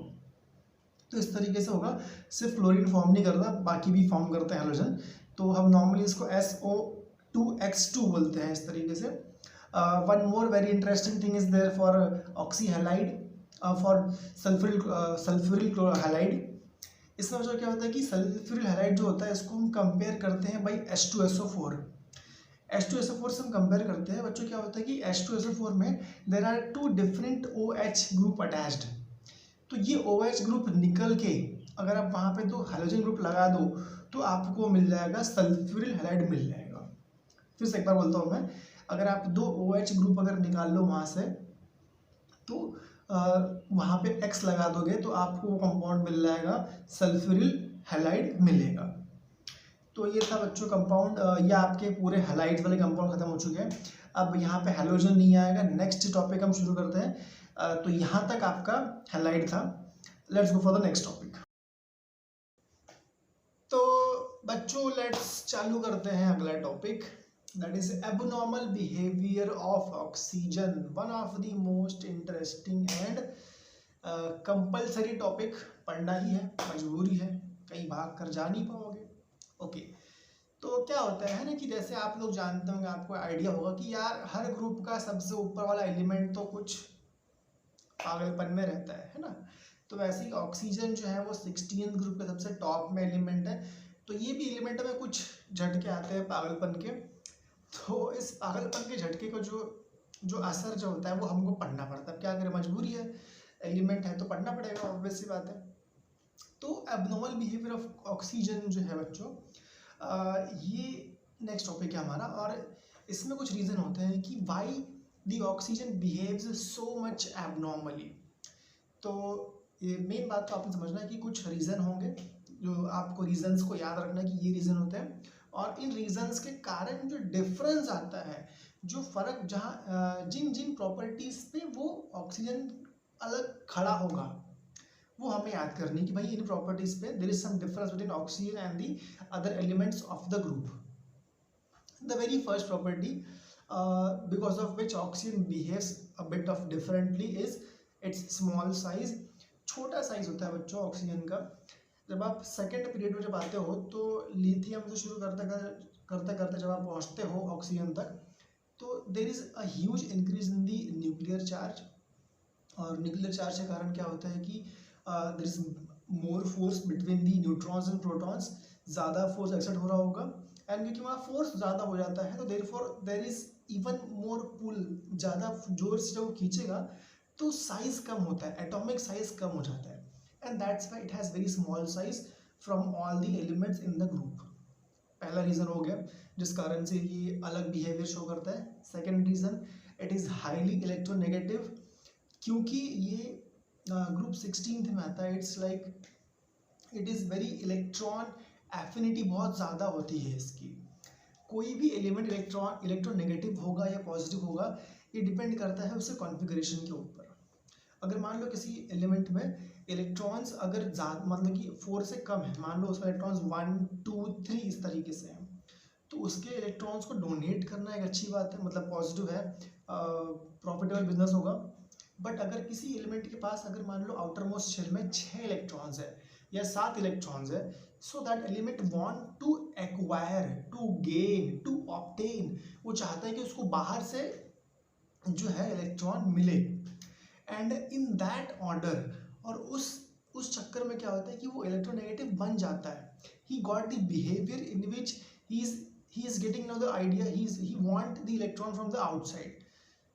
तो इस तरीके से होगा, सिर्फ क्लोरीन फॉर्म नहीं करता बाकी भी फॉर्म करते हैं हैलोजन। तो हम नॉर्मली इसको SO2X2 बोलते हैं इस तरीके से। One more very interesting thing is there for oxy halide for sulphuryl halide. इसमें जो क्या होता है कि सल्फ्यूरिल हैलाइड जो होता है इसको हम कंपेयर करते हैं बाई H2SO4। H2SO4 से हम कंपेयर करते हैं बच्चों, क्या होता है कि H2SO4 में there are 2 different OH group attached. तो ये OH ग्रुप निकल के अगर आप वहाँ पे 2 हाइड्रोजन ग्रुप लगा दो तो आपको मिल जाएगा सल्फ्यूरिल हैलाइड मिल जाएगा। फिर से एक बार बोलता हूँ मैं, अगर आप 2 OH ग्रुप अगर निकाल लो वहाँ से तो वहाँ पे X लगा दोगे तो आपको वो कंपाउंड मिल जाएगा सल्फ्यूरिल हैलाइड मिलेगा। तो ये था बच्चों कंपाउंड, या आपके पूरे हैलाइड्स वाले कंपाउंड खत्म हो चुके हैं। अब यहाँ पे हैलोजन नहीं आएगा। नेक्स्ट टॉपिक हम शुरू करते हैं। तो यहाँ तक आपका हैलाइड था। Let's go for the next topic. तो बच्चों लेट्स चालू करते हैं अगला topic, that is abnormal behaviour of oxygen. One of the most interesting and compulsory topic, पढ़ना ही है, मजबूरी है, कहीं भाग कर जा नहीं पाओगे। ओके तो क्या होता है ना कि जैसे आप लोग जानते होंगे, आपको आइडिया होगा कि यार हर ग्रुप का सबसे ऊपर वाला एलिमेंट तो कुछ पागलपन में रहता है ना। तो वैसे ही ऑक्सीजन जो है वो 16th ग्रुप के सबसे टॉप में एलिमेंट है। तो ये भी एलिमेंट में कुछ झटके आते हैं पागलपन के। तो इस पागलपन के झटके को जो असर जो होता है वो हमको पढ़ना पड़ता है। क्या करें, मजबूरी है, एलिमेंट है तो पढ़ना पड़ेगा, ऑब्वियस सी बात है। तो एबनॉर्मल बिहेवियर ऑफ ऑक्सीजन जो है बच्चों, ये नेक्स्ट टॉपिक है हमारा। और इसमें कुछ रीज़न होते हैं कि why the oxygen behaves so much abnormally. तो ये मेन बात तो आपने समझना है कि कुछ रीज़न होंगे, जो आपको रीजंस को याद रखना कि ये रीज़न होते हैं, और इन रीजंस के कारण जो डिफरेंस आता है, जो फ़र्क जहाँ जिन जिन प्रॉपर्टीज़ पे वो ऑक्सीजन अलग खड़ा होगा, वो हमें याद करनी कि भाई इन प्रॉपर्टीज़ पे there is some difference between oxygen and the other elements of the group. The very first property because of which oxygen behaves a bit of differently is its small size। छोटा size होता है बच्चों oxygen का। जब आप second period में जब आते हो तो लिथियम से शुरू करते करते जब आप पहुंचते हो ऑक्सीजन तक, तो there is a huge increase in the nuclear charge. और न्यूक्लियर चार्ज के कारण क्या होता है कि there is more force between the neutrons and protons, ज़्यादा फोर्स एक्सर्ट हो रहा होगा। एंड क्योंकि वहाँ फोर्स ज़्यादा हो जाता है तो देर इज इवन मोर पुल, ज़्यादा जोर से जब वो खींचेगा तो साइज कम होता है, एटॉमिक साइज कम हो जाता है। And that's why it has very small size from all the elements in the group. पहला रीज़न हो गया जिस कारण से ये अलग बिहेवियर शो करता है। Second reason, it is highly electronegative, क्योंकि ये ग्रुप 16th में आता है। It's like it is very electron affinity बहुत ज़्यादा होती है इसकी। कोई भी एलिमेंट इलेक्ट्रोनेगेटिव होगा या पॉजिटिव होगा, ये डिपेंड करता है उसके कॉन्फ़िगरेशन के ऊपर। अगर मान लो किसी एलिमेंट में इलेक्ट्रॉन्स अगर ज़्यादा मतलब कि 4 से कम है, मान लो उसमें इलेक्ट्रॉन्स 1 2 3 इस तरीके से हैं, तो उसके इलेक्ट्रॉन्स को डोनेट करना एक अच्छी बात है, मतलब पॉजिटिव है, प्रॉफिटेबल बिजनेस होगा। बट अगर किसी एलिमेंट के पास अगर मान लो आउटर मोस्ट शेल में 6 इलेक्ट्रॉन्स है या 7 इलेक्ट्रॉन्स है, so that element want to acquire, to gain, to obtain, वो चाहता है कि उसको बाहर से जो है इलेक्ट्रॉन मिले, एंड इन दैट ऑर्डर, और उस चक्कर में क्या होता है कि वो इलेक्ट्रोनेगेटिव बन जाता है. He got the behaviour in which he is getting now the idea, he want the electron from the outside.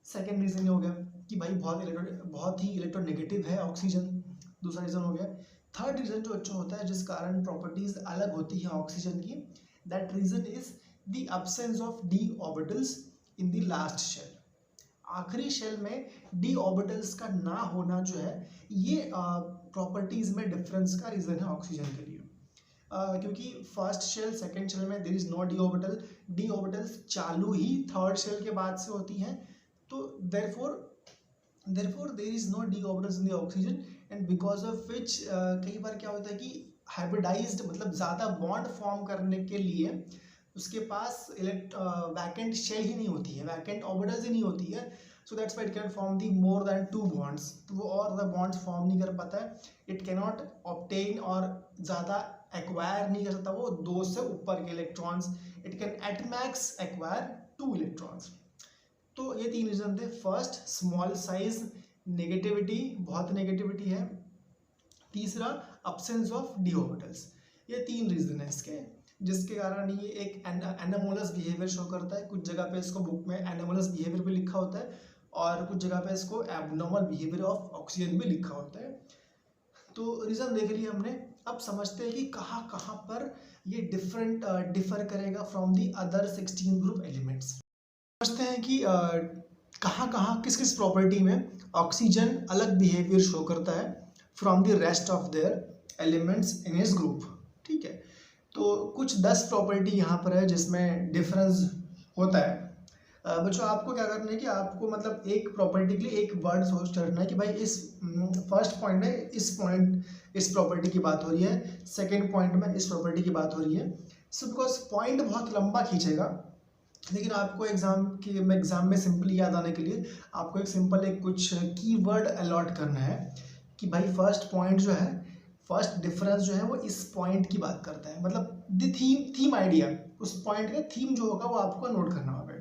Second reason ये हो गया कि भाई बहुत ही इलेक्ट्रोनेगेटिव है ऑक्सीजन. दूसरा रीजन हो गया. थर्ड रीजन जो अच्छा होता है जिस कारण प्रॉपर्टीज अलग होती है ऑक्सीजन की, that reason is the absence of D orbitals in the last shell. आखिरी शेल में डी ऑर्बिटल्स का ना होना जो है ये प्रॉपर्टीज में डिफरेंस का रीजन है ऑक्सीजन के लिए. क्योंकि फर्स्ट शेल सेकेंड शेल में there is no D orbital. D orbitals चालू ही थर्ड शेल के बाद से होती हैं. तो therefore there is no d orbitals in the oxygen, and because of which कई बार क्या होता है कि हाइब्रिडाइज्ड मतलब ज़्यादा बॉन्ड फॉर्म करने के लिए उसके पास वैकेंट शेल ही नहीं होती है, वैकेंट ऑर्बिटल्स ही नहीं होती है. So that's why it can form the more than 2 bonds. तो वो और ज़्यादा बॉन्ड्स फॉर्म नहीं कर पाता है. इट कैन नॉट ऑब्टेन और ज़्यादा एक्वायर नहीं कर सकता वो 2 से ऊपर के electrons. It can at max acquire 2 electrons. तो ये 3 रीजन थे. फर्स्ट, स्मॉल साइज, नेगेटिविटी, बहुत नेगेटिविटी है. तीसरा, अब्सेंस ऑफ डी ऑर्बिटल्स. ये 3 रीजन है इसके, जिसके कारण ये एक एनामोलस बिहेवियर शो करता है. कुछ जगह पे इसको बुक में एनामोलस बिहेवियर भी लिखा होता है और कुछ जगह पे इसको एबनॉर्मल बिहेवियर ऑफ ऑक्सीजन भी लिखा होता है. तो रीजन देख लिया हमने. अब समझते हैं कि कहाँ कहाँ पर ये डिफर करेगा from the other 16 group elements. समझते हैं कि कहाँ कहाँ किस किस प्रॉपर्टी में ऑक्सीजन अलग बिहेवियर शो करता है from the rest of their elements in इस ग्रुप. ठीक है, तो कुछ 10 प्रॉपर्टी यहाँ पर है जिसमें डिफरेंस होता है. बच्चों आपको क्या करना है कि आपको मतलब एक प्रॉपर्टी के लिए एक वर्ड सोच रखना है कि भाई इस फर्स्ट पॉइंट में इस प्रॉपर्टी की बात हो रही है, सेकेंड पॉइंट में इस प्रॉपर्टी की बात हो रही है. सो बिकॉज पॉइंट बहुत लंबा खींचेगा, लेकिन आपको एग्जाम में सिंपली याद आने के लिए आपको एक सिंपल एक कुछ कीवर्ड अलॉट करना है कि भाई फर्स्ट पॉइंट जो है, फर्स्ट डिफरेंस जो है वो इस पॉइंट की बात करता है. मतलब द थीम आइडिया, उस पॉइंट का थीम जो होगा वो आपको नोट करना होगा.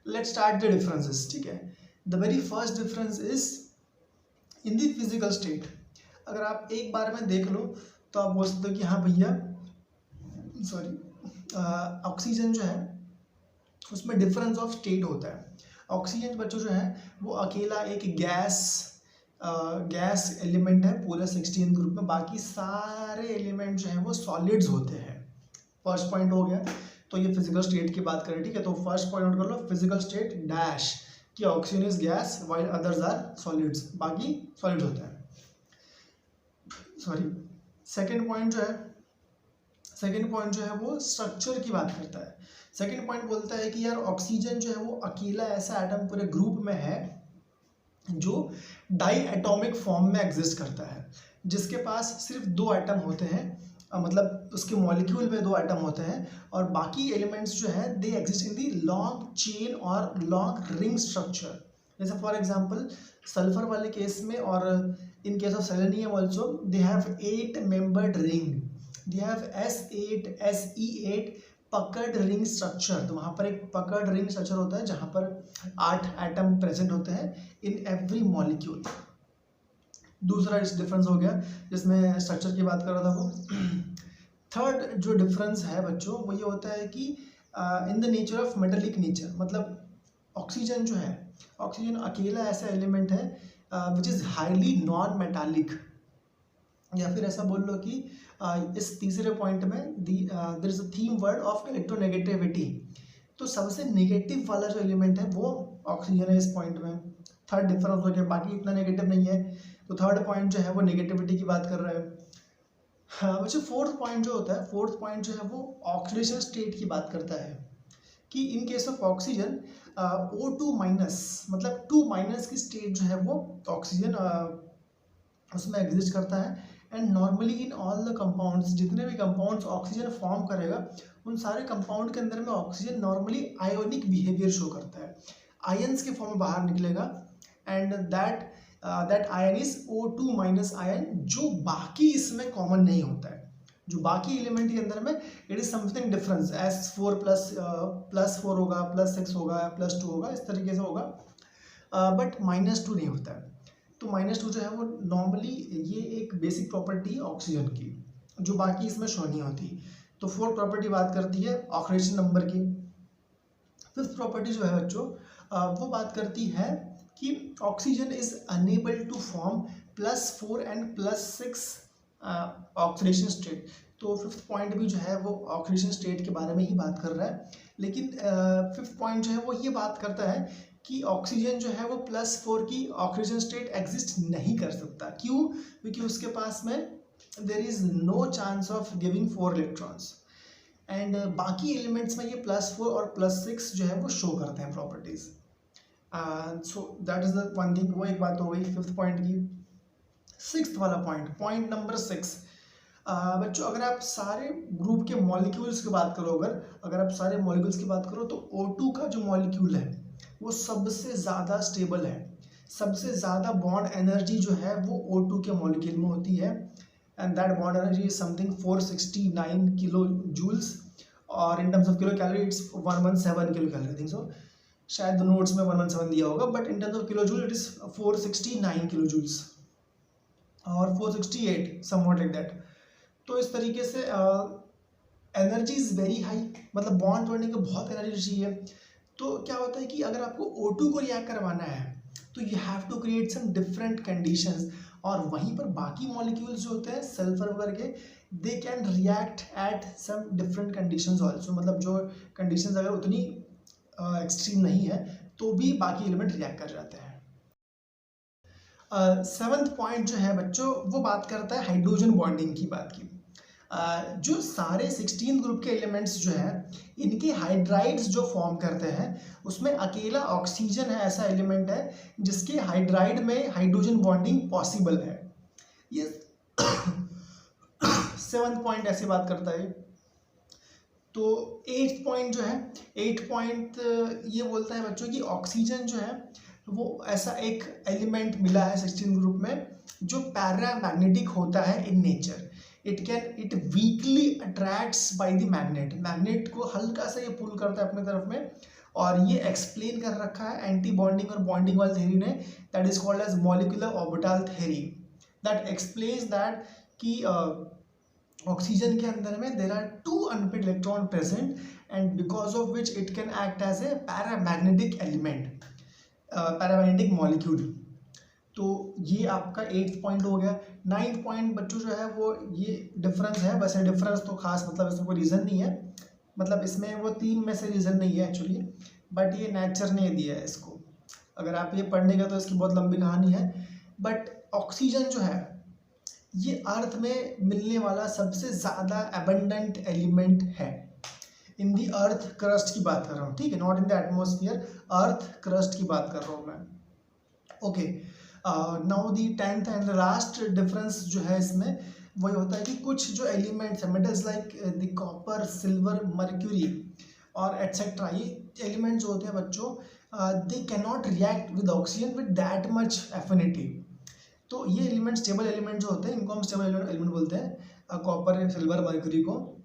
Let's start the differences. ठीक है, the very first difference is in the physical state. अगर आप एक बार में देख लो तो आप बोल सकते हो कि हाँ भैया ऑक्सीजन जो है उसमें डिफरेंस ऑफ स्टेट होता है. ऑक्सीजन बच्चों जो है वो अकेला एक गैस एलिमेंट है पूरे 16 ग्रुप में. बाकी सारे एलिमेंट जो हैं वो सॉलिड्स होते हैं. फर्स्ट पॉइंट हो गया. तो ये फिजिकल स्टेट की बात करें. ठीक है, तो फर्स्ट पॉइंट नोट कर लो, फिजिकल स्टेट डैश कि oxygen is gas while others are solids. बाकी सॉलिड्स होते हैं. सेकेंड पॉइंट जो है वो स्ट्रक्चर की बात करता है. सेकेंड पॉइंट बोलता है कि यार ऑक्सीजन जो है वो अकेला ऐसा एटम पूरे ग्रुप में है जो डाई एटॉमिक फॉर्म में एग्जिस्ट करता है, जिसके पास सिर्फ 2 एटम होते हैं. मतलब उसके मॉलिक्यूल में 2 एटम होते हैं और बाकी एलिमेंट्स जो है they exist in the long chain और लॉन्ग रिंग स्ट्रक्चर. जैसे फॉर एग्जांपल सल्फर वाले केस में और इन case of selenium also they have 8 membered ring. They have Se8 puckered ring structure. तो वहाँ पर एक पकर्ड रिंग स्ट्रक्चर होता है जहाँ पर 8 एटम प्रेजेंट होते हैं इन एवरी मॉलिक्यूल. दूसरा इस डिफरेंस हो गया जिसमें स्ट्रक्चर की बात कर रहा था वो. थर्ड जो डिफरेंस है बच्चों वो ये होता है कि in the nature of metallic nature. मतलब ऑक्सीजन जो है, ऑक्सीजन अकेला ऐसा एलिमेंट है which is highly non metallic. या फिर ऐसा बोल लो कि इस तीसरे पॉइंट में there is a theme word of electronegativity. तो सबसे नेगेटिव वाला जो एलिमेंट है वो ऑक्सीजन है इस पॉइंट में. थर्ड डिफरेंस हो गया. बाकी इतना नेगेटिव नहीं है, तो थर्ड पॉइंट जो है वो नेगेटिविटी की बात कर रहा है. हाँ बच्चों, फोर्थ पॉइंट जो होता है, फोर्थ पॉइंट जो है वो ऑक्सीडेशन स्टेट की बात करता है कि in case of oxygen O2 minus मतलब 2 माइनस की स्टेट जो है वो ऑक्सीजन उसमें एग्जिस्ट करता है. And normally in all the compounds, जितने भी कंपाउंड्स ऑक्सीजन फॉर्म करेगा उन सारे कंपाउंड के अंदर में oxygen normally ionic behaviour show करता है, आयंस के फॉर्म में बाहर निकलेगा. And that ion is O2 minus ion, जो बाकी इसमें कॉमन नहीं होता है. जो बाकी एलिमेंट के अंदर में it is something difference. S4 +4 होगा, +6 होगा, +2 होगा, इस तरीके से होगा. बट -2 नहीं होता है। तो -2 जो है वो नॉर्मली ये एक बेसिक प्रॉपर्टी है ऑक्सीजन की, जो बाकी इसमें शो नहीं होती। तो फोर्थ प्रॉपर्टी बात करती है ऑक्सीडेशन नंबर की। फिफ्थ प्रॉपर्टी जो है बच्चों वो बात करती है कि oxygen is unable to form +4 and +6 oxidation state. तो फिफ्थ पॉइंट भी जो है वो ऑक्सीडेशन स्टेट के बारे में ही बात कर रहा है, लेकिन फिफ्थ पॉइंट जो है वो ये बात करता है कि ऑक्सीजन जो है वो +4 की ऑक्सीजन स्टेट एग्जिस्ट नहीं कर सकता। क्यों? क्योंकि उसके पास में there is no chance of giving 4 electrons. And बाकी एलिमेंट्स में ये +4 और +6 जो है वो शो करते हैं properties. So that is the one thing, वो एक बात हो गई फिफ्थ पॉइंट की। सिक्स्थ वाला पॉइंट नंबर 6, बच्चों अगर आप सारे ग्रुप के मॉलिक्यूल्स की बात करो, अगर आप सारे मॉलिक्यूल्स की बात करो तो O2 का जो मॉलिक्यूल है वो सबसे ज़्यादा स्टेबल है। सबसे ज़्यादा बॉन्ड एनर्जी जो है वो O2 के मॉलिक्यूल में होती है, and that bond energy is something 469 kilo joules, और in terms of kilo calorie it's 117 kilo calorie. Think so, शायद नोट्स में 117 दिया होगा, but in terms of kilo joule it is 469 kilo joules और 468 समवॉट लाइक दैट। तो इस तरीके से एनर्जी इज़ वेरी हाई, मतलब बॉन्ड तोड़ने की बहुत एनर्जी चाहिए। तो क्या होता है कि अगर आपको O2 को रिएक्ट करवाना है तो you have to create some different conditions, और वहीं पर बाकी मॉलिक्यूल्स जो होते हैं सल्फर वगैरह के, they can react at some different conditions also, मतलब जो कंडीशंस अगर उतनी एक्सट्रीम नहीं है तो भी बाकी एलिमेंट रिएक्ट कर जाते हैं। सेवंथ पॉइंट जो है बच्चों वो बात करता है हाइड्रोजन बॉन्डिंग की बात की। जो सारे 16 ग्रुप के एलिमेंट्स जो है इनके हाइड्राइड्स जो फॉर्म करते हैं उसमें अकेला ऑक्सीजन है ऐसा एलिमेंट है जिसके हाइड्राइड में हाइड्रोजन बॉन्डिंग पॉसिबल है। ये सेवंथ पॉइंट ऐसे बात करता है। तो एट्थ पॉइंट जो है, एट्थ पॉइंट ये बोलता है बच्चों कि ऑक्सीजन जो है वो ऐसा एक एलिमेंट मिला है 16 ग्रुप में जो पैरामैग्नेटिक होता है in nature. It weekly attracts by the magnet को हल्का सा ये पुल करता है अपने तरफ में, और ये एक्सप्लेन कर रखा है एंटी बॉन्डिंग और बॉन्डिंग वाली थ्योरी ने, that is called as molecular orbital theory, that explains that कि ऑक्सीजन के अंदर में there are 2 unpaired electron present, and because of which it can act as a paramagnetic element, paramagnetic molecule. तो ये आपका 8th point हो गया। 9th point बच्चों जो है वो ये डिफरेंस है, वैसे डिफरेंस तो खास मतलब इसमें कोई रीज़न नहीं है, मतलब इसमें वो 3 में से रीज़न नहीं है एक्चुअली, बट ये नेचर ने दिया है इसको। अगर आप ये पढ़ने का तो इसकी बहुत लंबी कहानी है, बट ऑक्सीजन जो है ये अर्थ में मिलने वाला सबसे ज़्यादा एबंडेंट एलिमेंट है। इन दी अर्थ क्रस्ट की बात कर रहा हूँ, ठीक है, not in the atmosphere, earth crust की बात कर रहा हूँ मैं। Okay, now the 10th and last difference जो है इसमें वही होता है कि कुछ जो एलिमेंट्स हैं metals like the copper, silver, mercury और एटसेट्रा, ये एलिमेंट्स होते हैं बच्चों, they can not react with oxygen with that much affinity. तो ये एलिमेंट स्टेबल एलिमेंट जो होते हैं इनको हम स्टेबल एलिमेंट बोलते हैं, कॉपर, सिल्वर, मर्क्यूरी को।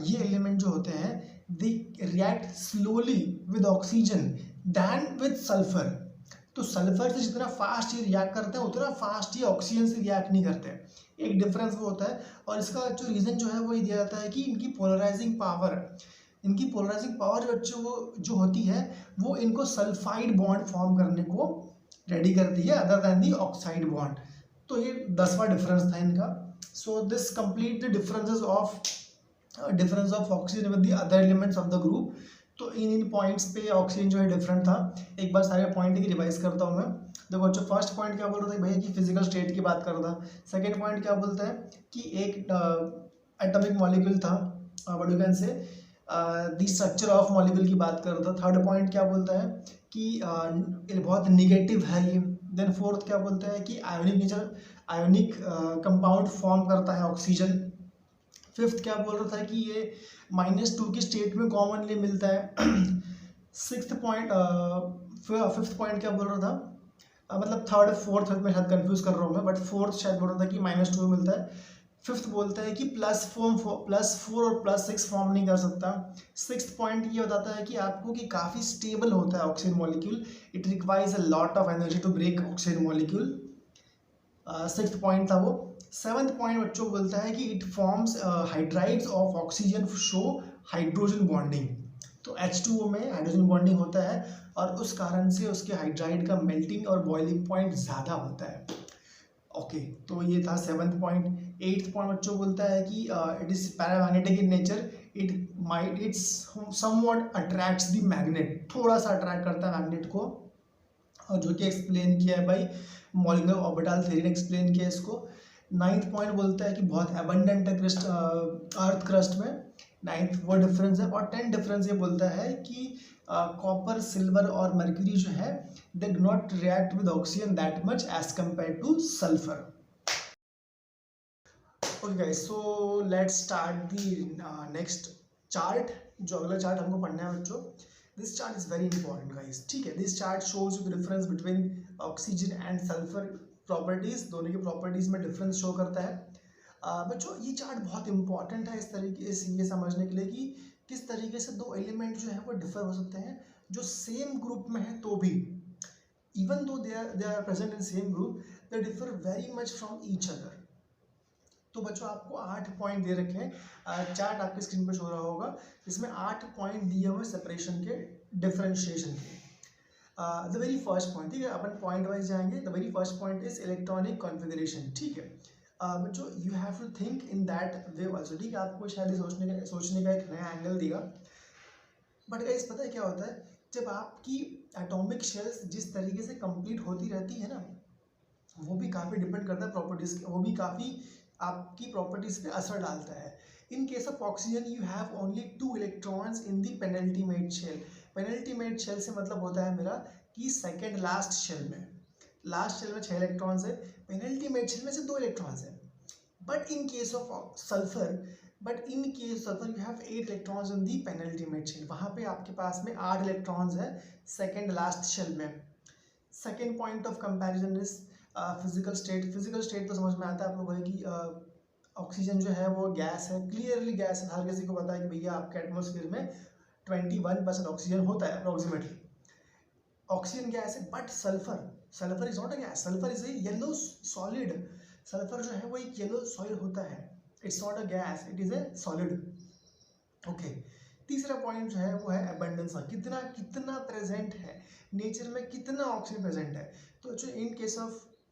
ये एलिमेंट जो होते हैं they react slowly with oxygen than with sulphur. तो सल्फर से जितना फास्ट ये रिएक्ट करते हैं उतना फास्ट ये ऑक्सीजन से रिएक्ट नहीं करते हैं, एक डिफरेंस वो होता है। और इसका जो रीज़न जो है वो ये दिया जाता है कि इनकी पोलराइजिंग पावर बच्चों वो जो होती है वो इनको सल्फाइड बॉन्ड फॉर्म करने को रेडी करती है other than the oxide bond. तो ये 10वां डिफरेंस था इनका। So this complete the difference of oxygen with the other elements of the group. तो इन पॉइंट्स पे ऑक्सीजन जो है डिफरेंट था। एक बार सारे पॉइंट की रिवाइज करता हूँ मैं। देखो बच्चों, फर्स्ट पॉइंट क्या बोल रहा था भैया कि फिजिकल स्टेट की बात कर रहा था। सेकेंड पॉइंट क्या बोलता है कि एक एटॉमिक मॉलिक्यूल था, व्हाट यू कैन से द स्ट्रक्चर ऑफ मॉलिक्यूल की बात कर रहा था। थर्ड पॉइंट क्या बोलता है कि बहुत निगेटिव है ये। देन फोर्थ क्या बोलता है कि आयोनिक कंपाउंड फॉर्म करता है ऑक्सीजन। फिफ्थ क्या बोल रहा था कि ये -2 की स्टेट में कॉमनली मिलता है। फिफ्थ पॉइंट क्या बोल रहा था, मतलब थर्ड फोर्थ में शायद कंफ्यूज कर रहा हूँ मैं, बट फोर्थ शायद बोल रहा था कि -2 में मिलता है। फिफ्थ बोलता है कि +4 और +6 फॉर्म नहीं कर सकता। सिक्स्थ पॉइंट ये बताता है कि आपको कि काफ़ी स्टेबल होता है oxygen molecule, it requires a lot of energy to break oxygen molecule. Sixth point था वो। सेवंथ पॉइंट बच्चों बोलता है कि it forms hydrides of oxygen show hydrogen bonding. तो H2O में हाइड्रोजन बॉन्डिंग होता है और उस कारण से उसके हाइड्राइड का मेल्टिंग और बॉइलिंग पॉइंट ज़्यादा होता है। ओके तो ये था सेवन्थ पॉइंट। एट्थ पॉइंट बच्चों बोलता है कि it is paramagnetic in nature, it's somewhat attracts the magnet, थोड़ा सा अट्रैक्ट करता है मैग्नेट को, और जो कि एक्सप्लेन किया है भाई मॉलिकुलर ऑर्बिटल थ्योरी ने एक्सप्लेन किया इसको। नाइन्थ पॉइंट बोलता है कि बहुत एबंडेंट है क्रिस्ट अर्थ क्रस्ट में, नाइन्थ वो डिफरेंस है। और 10th डिफरेंस ये बोलता है कि कॉपर सिल्वर और मर्क्यूरी जो है they do not react with oxygen that much as compare to sulphur. Okay guys, so let's start the next chart. जो अगला चार्ट हमको पढ़ना है बच्चों, this chart is very important guys, ठीक है। This chart shows the difference between oxygen and sulphur properties, दोनों की प्रॉपर्टीज में डिफरेंस शो करता है। बच्चों ये चार्ट बहुत इंपॉर्टेंट है इस तरीके से ये समझने के लिए कि किस तरीके से दो एलिमेंट जो है वो डिफर हो सकते हैं जो सेम ग्रुप में है तो भी, even though they are present in same group, they differ very much from each other. तो बच्चों आपको 8 पॉइंट दे रखे हैं, चार्ट आपकी स्क्रीन पर शो रहा होगा, इसमें 8 पॉइंट दिए हुए सेपरेशन के, डिफरेंशिएशन के। द वेरी फर्स्ट पॉइंट, ठीक है, अपन पॉइंट वाइज जाएंगे। The very first point is electronic configuration, ठीक है। बच्चों you have to think in that way also, ठीक है, आपको शायद सोचने का एक नया एंगल देगा। बट गाइस पता है क्या होता है, जब आपकी एटॉमिक शेल्स जिस तरीके से कंप्लीट होती रहती है ना, वो भी काफ़ी डिपेंड करता है प्रॉपर्टीज, वो भी काफ़ी आपकी प्रॉपर्टीज पे असर डालता है। In case of oxygen you have only 2 electrons in the penultimate shell. Penultimate shell से मतलब होता है मेरा कि सेकेंड लास्ट शेल में, लास्ट शेल में 6 इलेक्ट्रॉन्स है, पेनल्टीमेट शेल में से 2 इलेक्ट्रॉन्स है। But in case of sulphur you have 8 electrons in the penultimate shell, वहाँ पे आपके पास में 8 इलेक्ट्रॉन्स है सेकेंड लास्ट शेल में। Second point of comparison is physical state. Physical state तो समझ में आता है आप लोगों को कि ऑक्सीजन जो है वो गैस है, क्लियरली गैस है, हर किसी को पता है कि भैया आपके एटमॉस्फेयर में 21% ऑक्सीजन होता है अप्रोक्सीमेटली, ऑक्सीजन गैस है। But sulphur is not a gas, sulphur is a yellow solid, sulphur जो है वो एक येलो सॉलिड होता है, it's not a gas, it is a solid. Okay, तीसरा पॉइंट जो है वो है एबंडेंस, कितना कितना प्रेजेंट है नेचर में, कितना ऑक्सीजन प्रेजेंट है। तो जो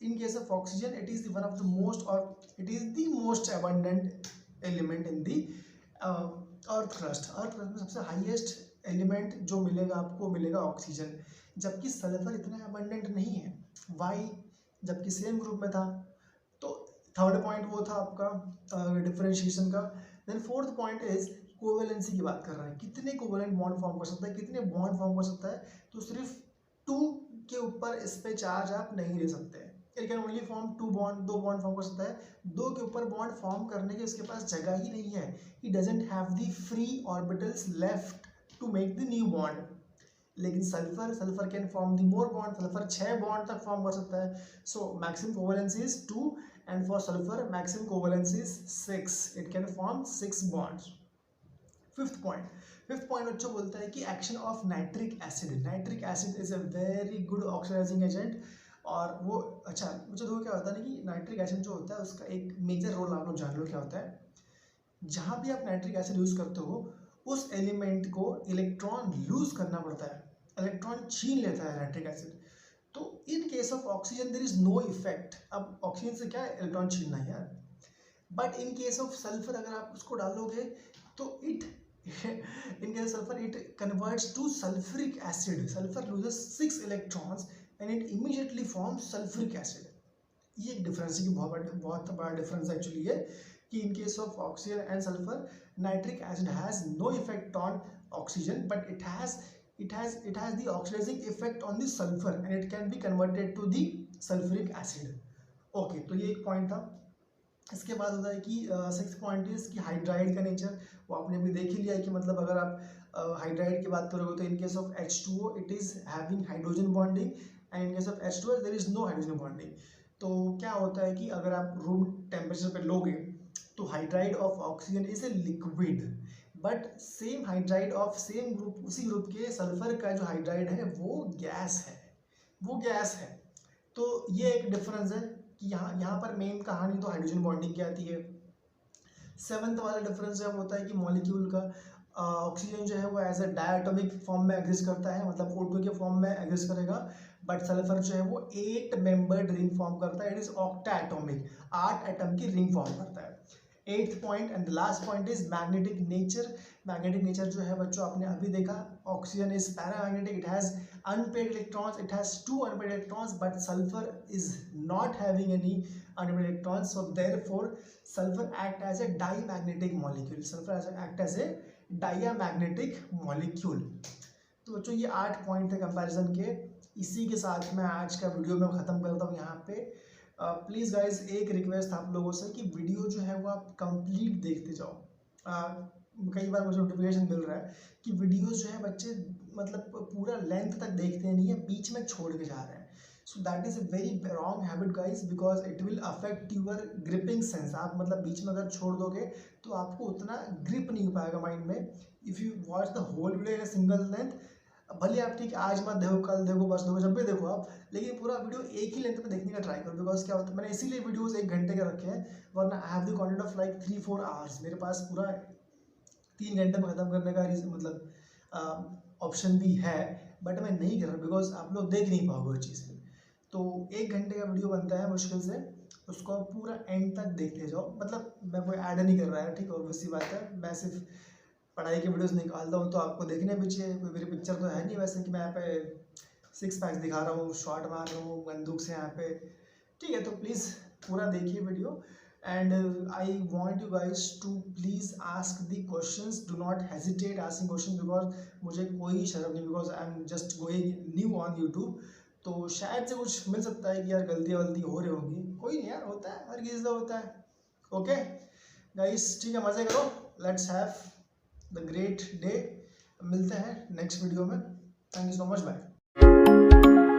in case of oxygen it is the one of the most, or it is the most abundant element in the earth crust में सबसे हाईएस्ट एलिमेंट जो मिलेगा आपको मिलेगा ऑक्सीजन, जबकि सल्फर इतना abundant नहीं है। वाई? जबकि सेम ग्रुप में था। तो थर्ड पॉइंट वो था आपका डिफरेंशिएशन का। Then fourth point is covalency की बात कर रहे हैं, कितने कोवेलेंट बॉन्ड फॉर्म कर सकता है, कितने बॉन्ड फॉर्म कर सकता है। तो सिर्फ 2 के ऊपर इस पे चार्ज आप नहीं ले सकते, it can only form 2 bond, 2 bond form कर सकता है। 2 के ऊपर बॉन्ड फॉर्म करने की उसके पास जगह ही नहीं है, he doesn't have the free orbitals left to make the new bond. लेकिन sulphur can form the more bond, sulphur 6 bond तक फॉर्म कर सकता है। So maximum covalence is 2 and for sulphur maximum covalence is 6, it can form 6 bonds. Fifth point बच्चों बोलता है कि action of nitric acid. Nitric acid is a very good oxidising agent. और वो अच्छा मुझे देखो क्या होता है ना कि नाइट्रिक एसिड जो होता है उसका एक मेजर रोल आप लोग जान लो क्या होता है। जहाँ भी आप नाइट्रिक एसिड यूज करते हो उस एलिमेंट को इलेक्ट्रॉन लूज करना पड़ता है, इलेक्ट्रॉन छीन लेता है नाइट्रिक एसिड। तो in case of oxygen there is no effect, अब ऑक्सीजन से क्या इलेक्ट्रॉन छीनना है यार। But in case of sulphur अगर आप उसको डालोगे तो it in case of sulfur it converts to sulfuric acid, sulfur loses 6 electrons and it immediately forms sulfuric acid। ये एक डिफरेंस है कि बहुत बड़ा डिफरेंस एक्चुअली है कि in case of oxygen and sulphur nitric acid has no effect on oxygen but it has the oxidizing effect on the sulfur and it can be converted to the sulfuric acid। Okay तो ये एक point था। इसके बाद होता है कि 6th point is कि हाइड्राइड का नेचर, वो आपने भी देख ही लिया है कि मतलब अगर आप हाइड्राइड की बात करोगे तो in case of H2O it is having hydrogen bonding and in case of H2O there is no hydrogen bonding. तो क्या होता है कि अगर आप रूम टेम्परेचर पे लोगे तो hydride of oxygen is a liquid, but same hydride of same group, उसी ग्रुप के सल्फर का जो हाइड्राइड है वो गैस है, वो गैस है। तो ये एक डिफरेंस है कि यहाँ पर मेन कहानी तो हाइड्रोजन बॉन्डिंग की आती है। सेवंथ वाला डिफरेंस जो होता है कि मॉलिक्यूल का ऑक्सीजन जो है वो एज अ डायटोमिक फॉर्म में एग्जिस्ट करता है, मतलब O2 के फॉर्म में एग्जिस्ट करेगा, बट सल्फर जो है वो 8 मेंबर्ड रिंग फॉर्म करता है, it is octa atomic, 8 atom की रिंग फॉर्म करता है। 8th point and last point is magnetic nature. Magnetic nature जो है बच्चों आपने अभी देखा, oxygen is paramagnetic, it has unpaired electrons, it has 2 unpaired electrons, but sulphur is not having any unpaid electrons, so therefore sulfur act as a dimagnetic molecule, sulfur act as a diamagnetic molecule। तो बच्चों ये 8 point थे comparison के। इसी के साथ मैं आज का वीडियो में ख़त्म करता हूँ यहाँ पे। प्लीज़ गाइज एक रिक्वेस्ट था आप लोगों से कि वीडियो जो है वो आप कंप्लीट देखते जाओ। कई बार मुझे नोटिफिकेशन मिल रहा है कि वीडियोस जो है बच्चे मतलब पूरा लेंथ तक देखते नहीं है, बीच में छोड़ के जा रहे हैं। So that is a very wrong habit guys, because it will affect your gripping sense. आप मतलब बीच में अगर छोड़ दोगे तो आपको उतना ग्रिप नहीं हो पाएगा माइंड में। If you watch the whole video in a single length, भले आप ठीक आज मत देखो, कल देखो, बस देखो, जब भी देखो आप, लेकिन पूरा वीडियो एक ही लेंथ में देखने का ट्राई करो। बिकॉज क्या होता है, मैंने इसीलिए वीडियोस 1 घंटे के रखे हैं, वरना I have the content of like 3-4 hours. मेरे पास पूरा 3 घंटे में ख़त्म करने का मतलब ऑप्शन भी है, बट मैं नहीं कर रहा बिकॉज आप लोग देख नहीं पाओगे उस चीज़। तो 1 घंटे का वीडियो बनता है मुश्किल से, उसको आप पूरा एंड तक देखते जाओ। मतलब मैं कोई ऐड नहीं कर रहा है, ठीक है, और वैसी बात है, मैं सिर्फ पढ़ाई के वीडियोस निकालता हूँ तो आपको देखने भी चाहिए। कोई मेरी पिक्चर तो है नहीं वैसे कि मैं यहाँ पे 6 पैक्स दिखा रहा हूँ, शॉट मार रहा हूँ बंदूक से यहाँ पे, ठीक है। तो प्लीज़ पूरा देखिए video, and I want you guys to please ask the questions, do not hesitate asking question, because मुझे कोई शर्म नहीं, because I am just going new on YouTube. तो शायद से कुछ मिल सकता है कि यार गलती वलती हो रही होगी, कोई नहीं यार, होता है, हर किसी का होता है। ओके गाइस, ठीक है, मज़े करो, let's have the great day. मिलते हैं नेक्स्ट वीडियो में। Thank you so much, bye.